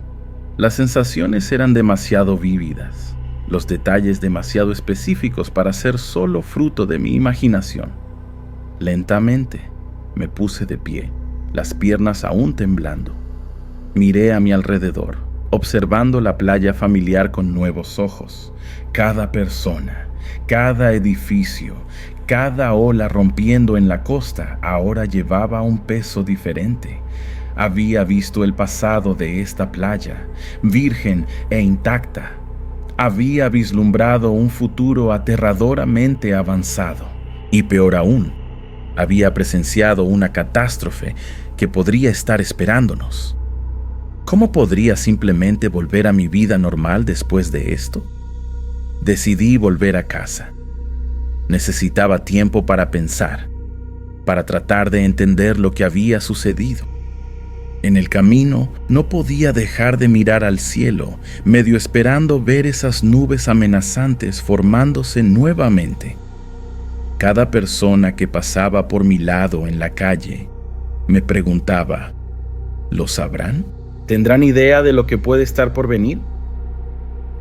las sensaciones eran demasiado vívidas, los detalles demasiado específicos para ser solo fruto de mi imaginación. Lentamente me puse de pie, las piernas aún temblando. Miré a mi alrededor, observando la playa familiar con nuevos ojos. Cada persona, cada edificio, cada ola rompiendo en la costa ahora llevaba un peso diferente. Había visto el pasado de esta playa, virgen e intacta. Había vislumbrado un futuro aterradoramente avanzado. Y peor aún, había presenciado una catástrofe que podría estar esperándonos. ¿Cómo podría simplemente volver a mi vida normal después de esto? Decidí volver a casa. Necesitaba tiempo para pensar, para tratar de entender lo que había sucedido. En el camino no podía dejar de mirar al cielo, medio esperando ver esas nubes amenazantes formándose nuevamente. Cada persona que pasaba por mi lado en la calle me preguntaba, ¿lo sabrán? ¿Tendrán idea de lo que puede estar por venir?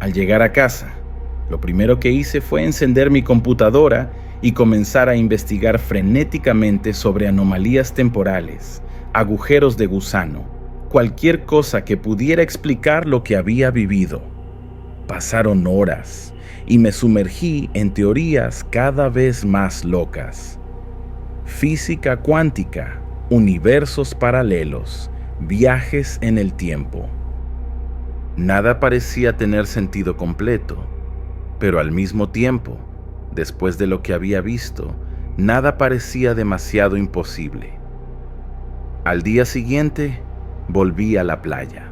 Al llegar a casa, lo primero que hice fue encender mi computadora y comenzar a investigar frenéticamente sobre anomalías temporales, agujeros de gusano, cualquier cosa que pudiera explicar lo que había vivido. Pasaron horas y me sumergí en teorías cada vez más locas. Física cuántica, universos paralelos, viajes en el tiempo. Nada parecía tener sentido completo, pero al mismo tiempo, después de lo que había visto, nada parecía demasiado imposible. Al día siguiente, volví a la playa.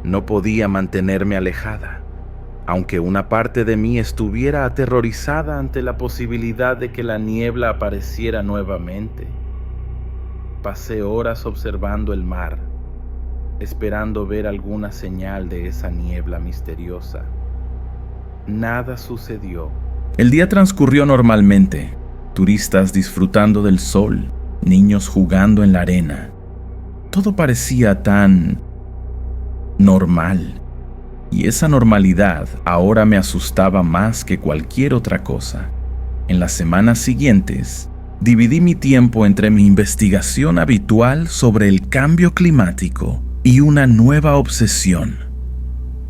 No podía mantenerme alejada, aunque una parte de mí estuviera aterrorizada ante la posibilidad de que la niebla apareciera nuevamente. Pasé horas observando el mar, esperando ver alguna señal de esa niebla misteriosa. Nada sucedió. El día transcurrió normalmente, turistas disfrutando del sol, niños jugando en la arena. Todo parecía tan normal, y esa normalidad ahora me asustaba más que cualquier otra cosa. En las semanas siguientes, dividí mi tiempo entre mi investigación habitual sobre el cambio climático y una nueva obsesión: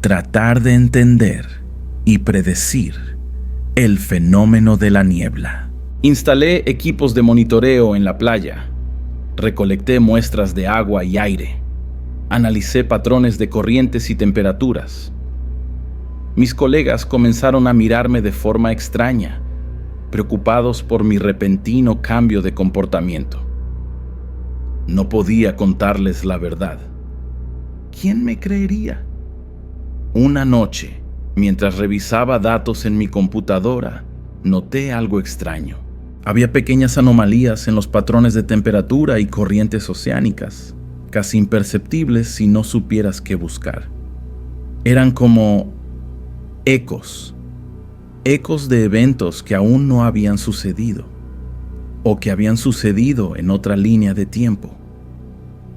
tratar de entender y predecir el fenómeno de la niebla. Instalé equipos de monitoreo en la playa, recolecté muestras de agua y aire, analicé patrones de corrientes y temperaturas. Mis colegas comenzaron a mirarme de forma extraña, preocupados por mi repentino cambio de comportamiento. No podía contarles la verdad. ¿Quién me creería? Una noche, mientras revisaba datos en mi computadora, noté algo extraño. Había pequeñas anomalías en los patrones de temperatura y corrientes oceánicas, casi imperceptibles si no supieras qué buscar. Eran como ecos de eventos que aún no habían sucedido, o que habían sucedido en otra línea de tiempo.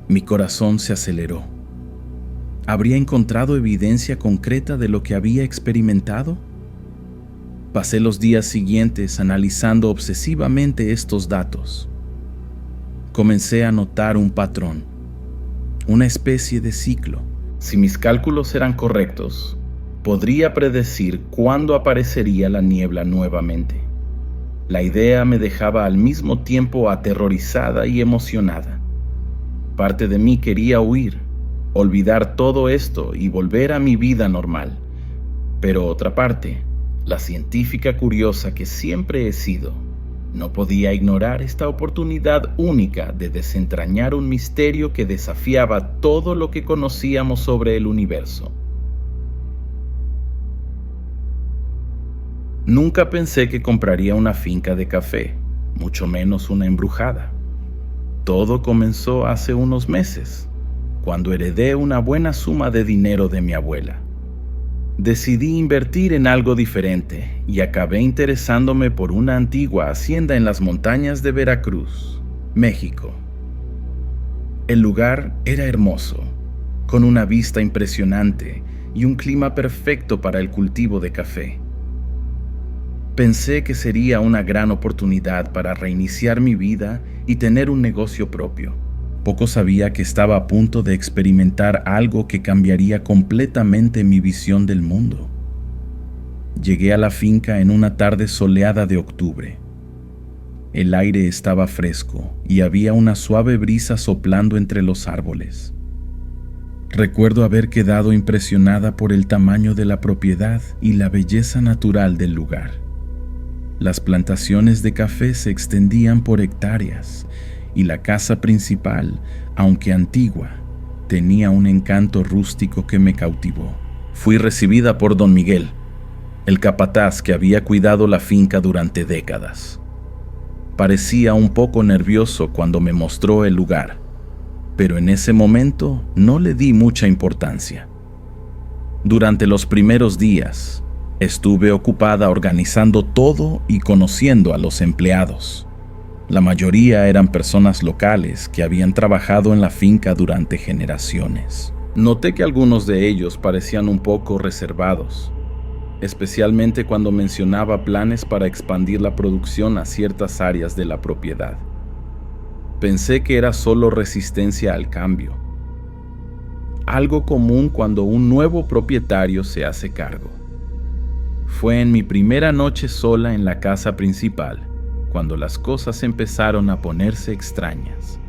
Mi corazón se aceleró. ¿Habría encontrado evidencia concreta de lo que había experimentado? Pasé los días siguientes analizando obsesivamente estos datos. Comencé a notar un patrón, una especie de ciclo. Si mis cálculos eran correctos, podría predecir cuándo aparecería la niebla nuevamente. La idea me dejaba al mismo tiempo aterrorizada y emocionada. Parte de mí quería huir, olvidar todo esto y volver a mi vida normal. Pero otra parte, la científica curiosa que siempre he sido, no podía ignorar esta oportunidad única de desentrañar un misterio que desafiaba todo lo que conocíamos sobre el universo. Nunca pensé que compraría una finca de café, mucho menos una embrujada. Todo comenzó hace unos meses, cuando heredé una buena suma de dinero de mi abuela. Decidí invertir en algo diferente y acabé interesándome por una antigua hacienda en las montañas de Veracruz, México. El lugar era hermoso, con una vista impresionante y un clima perfecto para el cultivo de café. Pensé que sería una gran oportunidad para reiniciar mi vida y tener un negocio propio. Poco sabía que estaba a punto de experimentar algo que cambiaría completamente mi visión del mundo. Llegué a la finca en una tarde soleada de octubre. El aire estaba fresco y había una suave brisa soplando entre los árboles. Recuerdo haber quedado impresionada por el tamaño de la propiedad y la belleza natural del lugar. Las plantaciones de café se extendían por hectáreas y la casa principal, aunque antigua, tenía un encanto rústico que me cautivó. Fui recibida por don Miguel, el capataz que había cuidado la finca durante décadas. Parecía un poco nervioso cuando me mostró el lugar, pero en ese momento no le di mucha importancia. Durante los primeros días, estuve ocupada organizando todo y conociendo a los empleados. La mayoría eran personas locales que habían trabajado en la finca durante generaciones. Noté que algunos de ellos parecían un poco reservados, especialmente cuando mencionaba planes para expandir la producción a ciertas áreas de la propiedad. Pensé que era solo resistencia al cambio, algo común cuando un nuevo propietario se hace cargo. Fue en mi primera noche sola en la casa principal cuando las cosas empezaron a ponerse extrañas.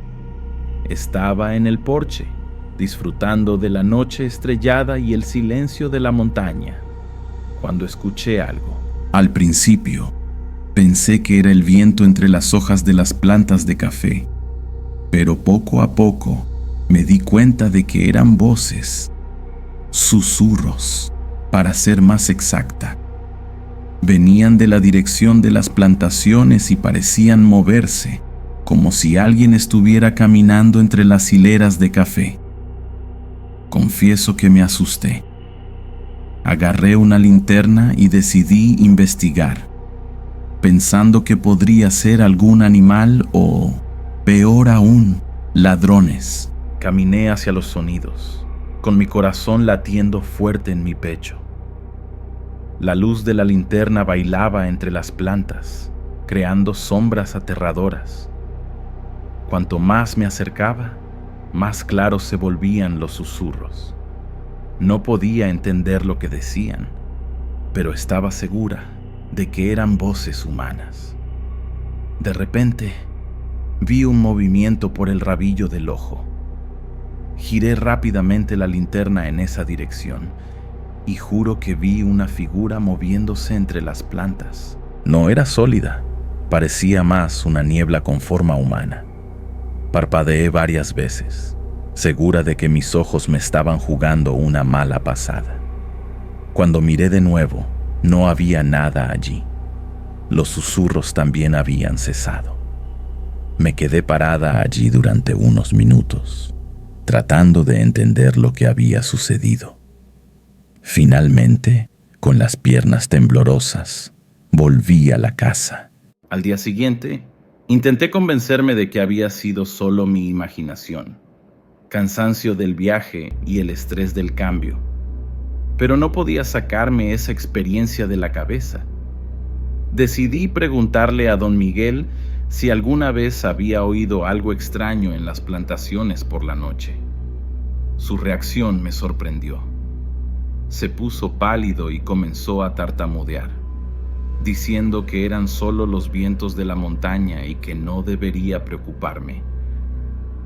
Estaba en el porche, disfrutando de la noche estrellada y el silencio de la montaña, cuando escuché algo. Al principio, pensé que era el viento entre las hojas de las plantas de café, pero poco a poco me di cuenta de que eran voces, susurros, para ser más exacta. Venían de la dirección de las plantaciones y parecían moverse, como si alguien estuviera caminando entre las hileras de café. Confieso que me asusté. Agarré una linterna y decidí investigar, pensando que podría ser algún animal o, peor aún, ladrones. Caminé hacia los sonidos, con mi corazón latiendo fuerte en mi pecho. La luz de la linterna bailaba entre las plantas, creando sombras aterradoras. Cuanto más me acercaba, más claros se volvían los susurros. No podía entender lo que decían, pero estaba segura de que eran voces humanas. De repente, vi un movimiento por el rabillo del ojo. Giré rápidamente la linterna en esa dirección y juro que vi una figura moviéndose entre las plantas. No era sólida, parecía más una niebla con forma humana. Parpadeé varias veces, segura de que mis ojos me estaban jugando una mala pasada. Cuando miré de nuevo, no había nada allí. Los susurros también habían cesado. Me quedé parada allí durante unos minutos, tratando de entender lo que había sucedido. Finalmente, con las piernas temblorosas, volví a la casa. Al día siguiente, intenté convencerme de que había sido solo mi imaginación, cansancio del viaje y el estrés del cambio, pero no podía sacarme esa experiencia de la cabeza. Decidí preguntarle a don Miguel si alguna vez había oído algo extraño en las plantaciones por la noche. Su reacción me sorprendió. Se puso pálido y comenzó a tartamudear, diciendo que eran solo los vientos de la montaña y que no debería preocuparme.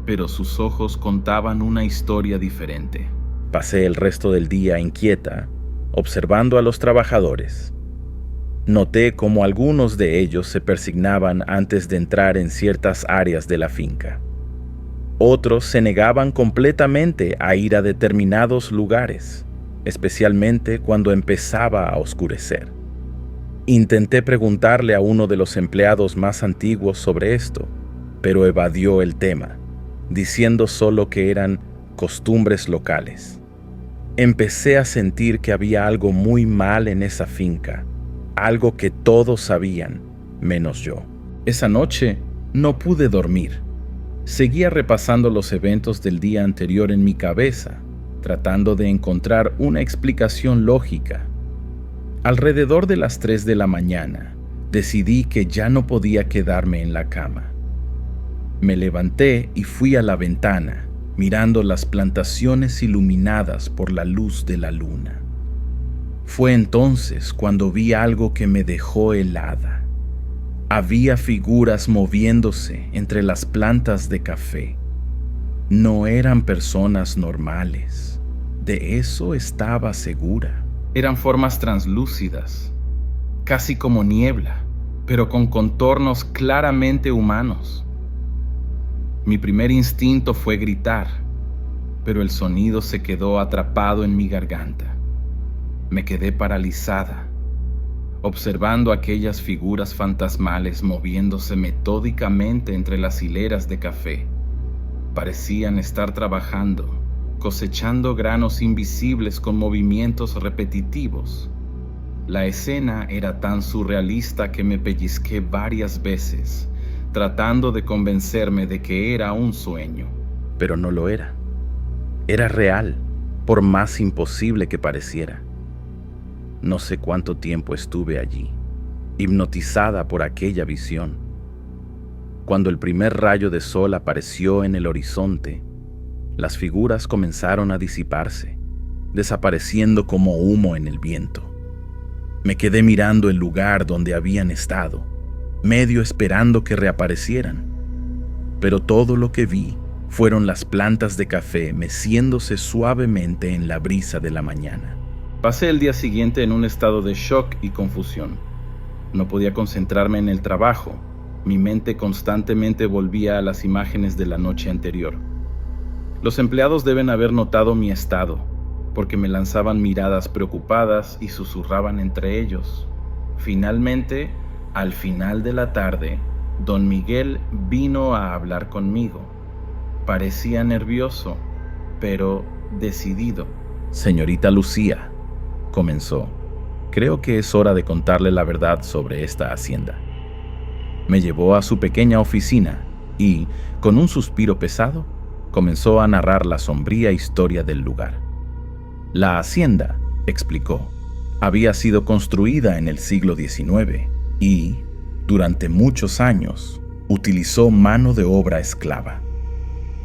Pero sus ojos contaban una historia diferente. Pasé el resto del día inquieta, observando a los trabajadores. Noté cómo algunos de ellos se persignaban antes de entrar en ciertas áreas de la finca. Otros se negaban completamente a ir a determinados lugares, especialmente cuando empezaba a oscurecer. Intenté preguntarle a uno de los empleados más antiguos sobre esto, pero evadió el tema, diciendo solo que eran costumbres locales. Empecé a sentir que había algo muy mal en esa finca, algo que todos sabían, menos yo. Esa noche no pude dormir. Seguía repasando los eventos del día anterior en mi cabeza, tratando de encontrar una explicación lógica. Alrededor de las 3 de la mañana, decidí que ya no podía quedarme en la cama. Me levanté y fui a la ventana, mirando las plantaciones iluminadas por la luz de la luna. Fue entonces cuando vi algo que me dejó helada. Había figuras moviéndose entre las plantas de café. No eran personas normales, de eso estaba segura. Eran formas translúcidas, casi como niebla, pero con contornos claramente humanos. Mi primer instinto fue gritar, pero el sonido se quedó atrapado en mi garganta. Me quedé paralizada, observando aquellas figuras fantasmales moviéndose metódicamente entre las hileras de café. Parecían estar trabajando, cosechando granos invisibles con movimientos repetitivos. La escena era tan surrealista que me pellizqué varias veces, tratando de convencerme de que era un sueño. Pero no lo era. Era real, por más imposible que pareciera. No sé cuánto tiempo estuve allí, hipnotizada por aquella visión. Cuando el primer rayo de sol apareció en el horizonte, las figuras comenzaron a disiparse, desapareciendo como humo en el viento. Me quedé mirando el lugar donde habían estado, medio esperando que reaparecieran. Pero todo lo que vi fueron las plantas de café meciéndose suavemente en la brisa de la mañana. Pasé el día siguiente en un estado de shock y confusión. No podía concentrarme en el trabajo. Mi mente constantemente volvía a las imágenes de la noche anterior. Los empleados deben haber notado mi estado, porque me lanzaban miradas preocupadas y susurraban entre ellos. Finalmente, al final de la tarde, don Miguel vino a hablar conmigo. Parecía nervioso, pero decidido. Señorita Lucía, comenzó, creo que es hora de contarle la verdad sobre esta hacienda. Me llevó a su pequeña oficina y, con un suspiro pesado, comenzó a narrar la sombría historia del lugar. La hacienda, explicó, había sido construida en el siglo XIX y, durante muchos años, utilizó mano de obra esclava.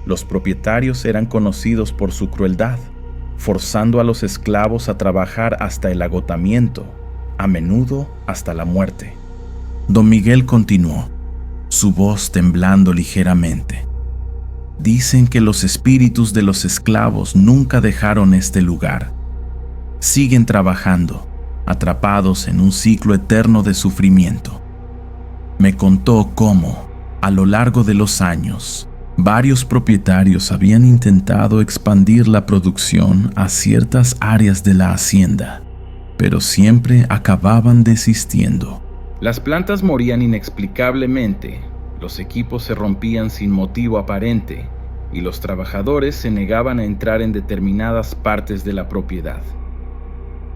Los propietarios eran conocidos por su crueldad, forzando a los esclavos a trabajar hasta el agotamiento, a menudo hasta la muerte. Don Miguel continuó, su voz temblando ligeramente. Dicen que los espíritus de los esclavos nunca dejaron este lugar. Siguen trabajando, atrapados en un ciclo eterno de sufrimiento. Me contó cómo, a lo largo de los años, varios propietarios habían intentado expandir la producción a ciertas áreas de la hacienda, pero siempre acababan desistiendo. Las plantas morían inexplicablemente, los equipos se rompían sin motivo aparente y los trabajadores se negaban a entrar en determinadas partes de la propiedad.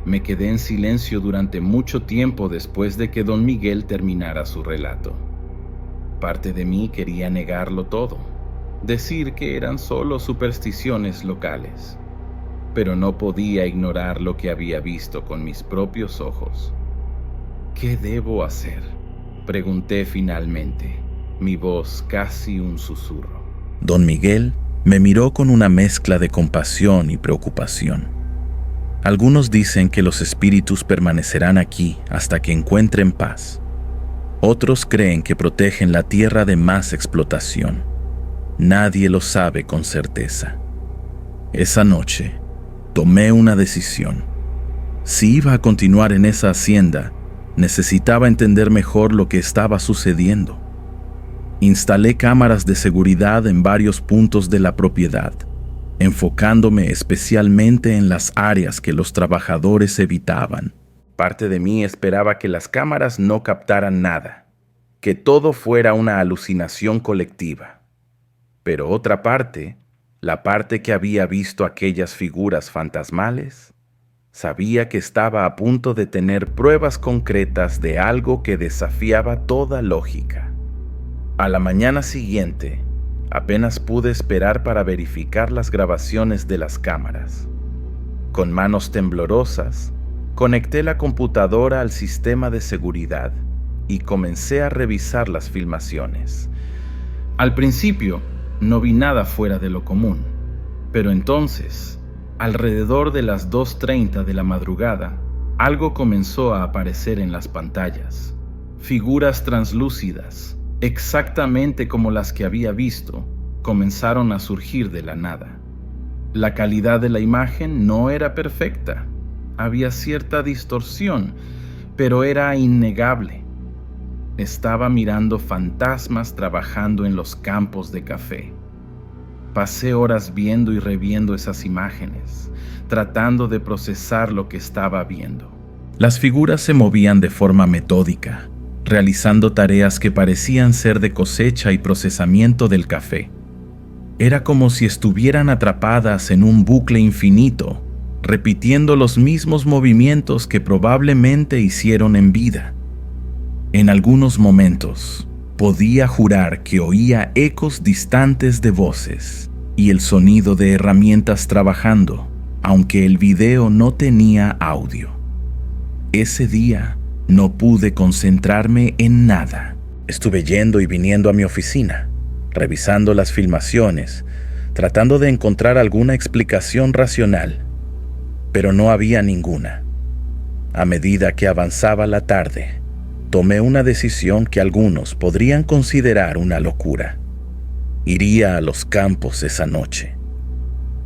Me quedé en silencio durante mucho tiempo después de que don Miguel terminara su relato. Parte de mí quería negarlo todo, decir que eran solo supersticiones locales, pero no podía ignorar lo que había visto con mis propios ojos. ¿Qué debo hacer?, pregunté finalmente, mi voz casi un susurro. Don Miguel me miró con una mezcla de compasión y preocupación. Algunos dicen que los espíritus permanecerán aquí hasta que encuentren paz. Otros creen que protegen la tierra de más explotación. Nadie lo sabe con certeza. Esa noche, tomé una decisión. Si iba a continuar en esa hacienda, necesitaba entender mejor lo que estaba sucediendo. Instalé cámaras de seguridad en varios puntos de la propiedad, enfocándome especialmente en las áreas que los trabajadores evitaban. Parte de mí esperaba que las cámaras no captaran nada, que todo fuera una alucinación colectiva. Pero otra parte, la parte que había visto aquellas figuras fantasmales, sabía que estaba a punto de tener pruebas concretas de algo que desafiaba toda lógica. A la mañana siguiente, apenas pude esperar para verificar las grabaciones de las cámaras. Con manos temblorosas, conecté la computadora al sistema de seguridad y comencé a revisar las filmaciones. Al principio, no vi nada fuera de lo común, pero entonces, alrededor de las 2:30 de la madrugada, algo comenzó a aparecer en las pantallas. Figuras translúcidas, exactamente como las que había visto, comenzaron a surgir de la nada. La calidad de la imagen no era perfecta. Había cierta distorsión, pero era innegable. Estaba mirando fantasmas trabajando en los campos de café. Pasé horas viendo y reviendo esas imágenes, tratando de procesar lo que estaba viendo. Las figuras se movían de forma metódica, realizando tareas que parecían ser de cosecha y procesamiento del café. Era como si estuvieran atrapadas en un bucle infinito, repitiendo los mismos movimientos que probablemente hicieron en vida. En algunos momentos, podía jurar que oía ecos distantes de voces y el sonido de herramientas trabajando, aunque el video no tenía audio. Ese día no pude concentrarme en nada. Estuve yendo y viniendo a mi oficina, revisando las filmaciones, tratando de encontrar alguna explicación racional, pero no había ninguna. A medida que avanzaba la tarde, tomé una decisión que algunos podrían considerar una locura. Iría a los campos esa noche.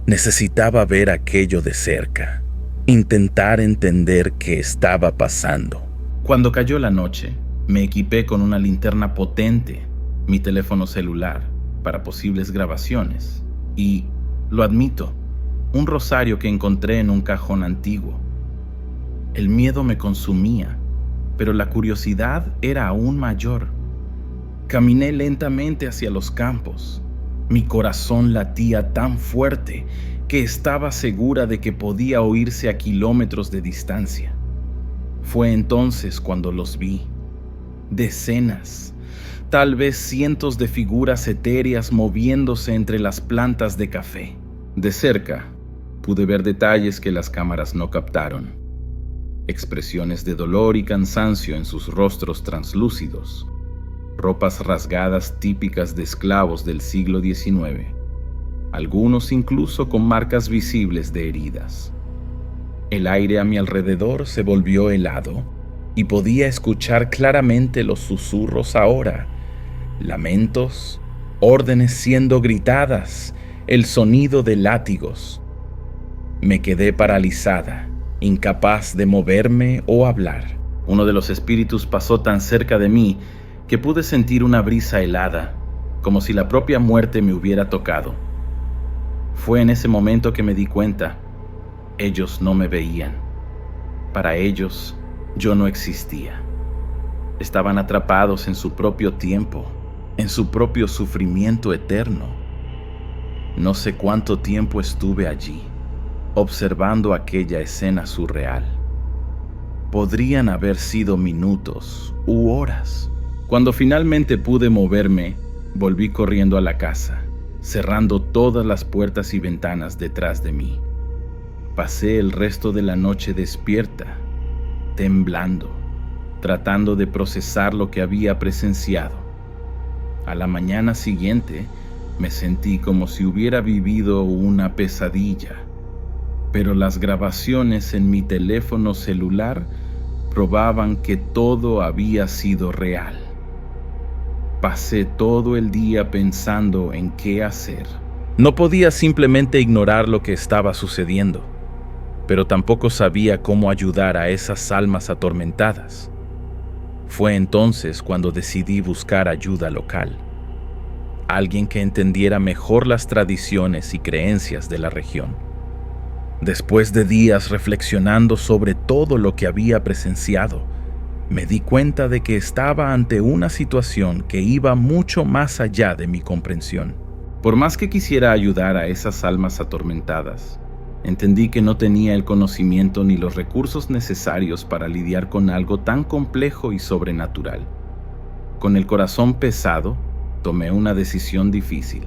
Necesitaba ver aquello de cerca, intentar entender qué estaba pasando. Cuando cayó la noche, me equipé con una linterna potente, mi teléfono celular, para posibles grabaciones, y, lo admito, un rosario que encontré en un cajón antiguo. El miedo me consumía, pero la curiosidad era aún mayor. Caminé lentamente hacia los campos. Mi corazón latía tan fuerte que estaba segura de que podía oírse a kilómetros de distancia. Fue entonces cuando los vi. Decenas, tal vez cientos de figuras etéreas moviéndose entre las plantas de café. De cerca, pude ver detalles que las cámaras no captaron. Expresiones de dolor y cansancio en sus rostros translúcidos. Ropas rasgadas típicas de esclavos del siglo XIX. Algunos incluso con marcas visibles de heridas. El aire a mi alrededor se volvió helado y podía escuchar claramente los susurros ahora. Lamentos, órdenes siendo gritadas, el sonido de látigos. Me quedé paralizada, incapaz de moverme o hablar. Uno de los espíritus pasó tan cerca de mí que pude sentir una brisa helada, como si la propia muerte me hubiera tocado. Fue en ese momento que me di cuenta. Ellos no me veían. Para ellos, yo no existía. Estaban atrapados en su propio tiempo, en su propio sufrimiento eterno. No sé cuánto tiempo estuve allí, observando aquella escena surreal. Podrían haber sido minutos u horas. Cuando finalmente pude moverme, volví corriendo a la casa, cerrando todas las puertas y ventanas detrás de mí. Pasé el resto de la noche despierta, temblando, tratando de procesar lo que había presenciado. A la mañana siguiente, me sentí como si hubiera vivido una pesadilla, pero las grabaciones en mi teléfono celular probaban que todo había sido real. Pasé todo el día pensando en qué hacer. No podía simplemente ignorar lo que estaba sucediendo, pero tampoco sabía cómo ayudar a esas almas atormentadas. Fue entonces cuando decidí buscar ayuda local, alguien que entendiera mejor las tradiciones y creencias de la región. Después de días reflexionando sobre todo lo que había presenciado, me di cuenta de que estaba ante una situación que iba mucho más allá de mi comprensión. Por más que quisiera ayudar a esas almas atormentadas, entendí que no tenía el conocimiento ni los recursos necesarios para lidiar con algo tan complejo y sobrenatural. Con el corazón pesado, tomé una decisión difícil.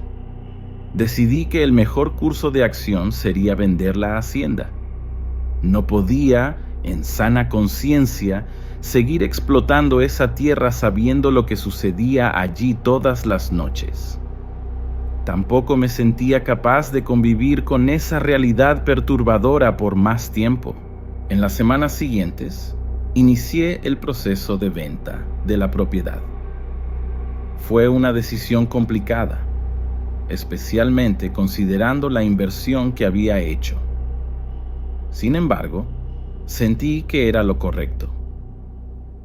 Decidí que el mejor curso de acción sería vender la hacienda. No podía, en sana conciencia, seguir explotando esa tierra sabiendo lo que sucedía allí todas las noches. Tampoco me sentía capaz de convivir con esa realidad perturbadora por más tiempo. En las semanas siguientes, inicié el proceso de venta de la propiedad. Fue una decisión complicada, especialmente considerando la inversión que había hecho. Sin embargo, sentí que era lo correcto.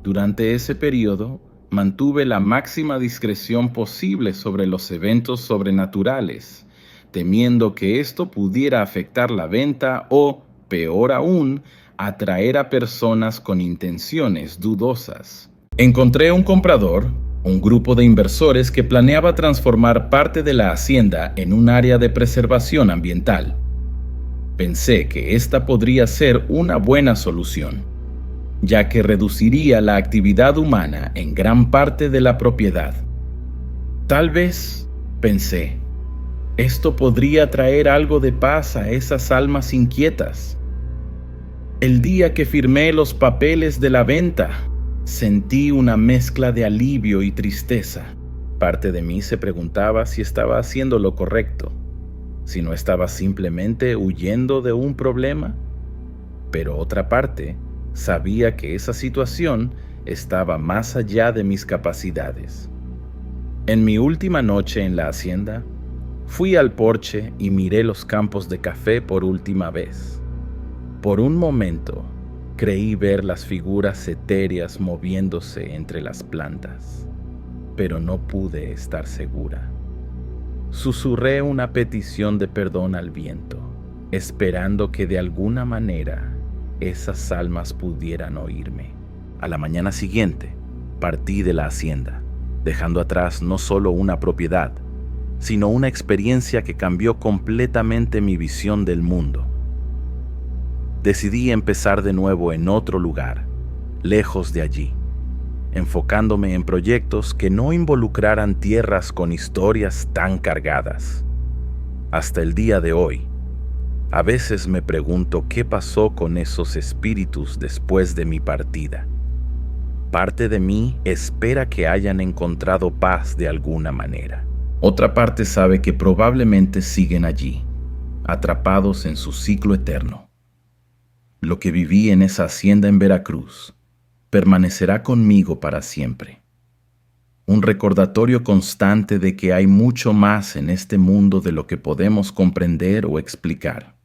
Durante ese periodo, mantuve la máxima discreción posible sobre los eventos sobrenaturales, temiendo que esto pudiera afectar la venta o, peor aún, atraer a personas con intenciones dudosas. Encontré un comprador, un grupo de inversores que planeaba transformar parte de la hacienda en un área de preservación ambiental. Pensé que esta podría ser una buena solución, ya que reduciría la actividad humana en gran parte de la propiedad. Tal vez, pensé, esto podría traer algo de paz a esas almas inquietas. El día que firmé los papeles de la venta, sentí una mezcla de alivio y tristeza. Parte de mí se preguntaba si estaba haciendo lo correcto, si no estaba simplemente huyendo de un problema, pero otra parte sabía que esa situación estaba más allá de mis capacidades. En mi última noche en la hacienda, fui al porche y miré los campos de café por última vez. Por un momento, creí ver las figuras etéreas moviéndose entre las plantas, pero no pude estar segura. Susurré una petición de perdón al viento, esperando que de alguna manera esas almas pudieran oírme. A la mañana siguiente, partí de la hacienda, dejando atrás no solo una propiedad, sino una experiencia que cambió completamente mi visión del mundo. Decidí empezar de nuevo en otro lugar, lejos de allí, enfocándome en proyectos que no involucraran tierras con historias tan cargadas. Hasta el día de hoy, a veces me pregunto qué pasó con esos espíritus después de mi partida. Parte de mí espera que hayan encontrado paz de alguna manera. Otra parte sabe que probablemente siguen allí, atrapados en su ciclo eterno. Lo que viví en esa hacienda en Veracruz permanecerá conmigo para siempre. Un recordatorio constante de que hay mucho más en este mundo de lo que podemos comprender o explicar.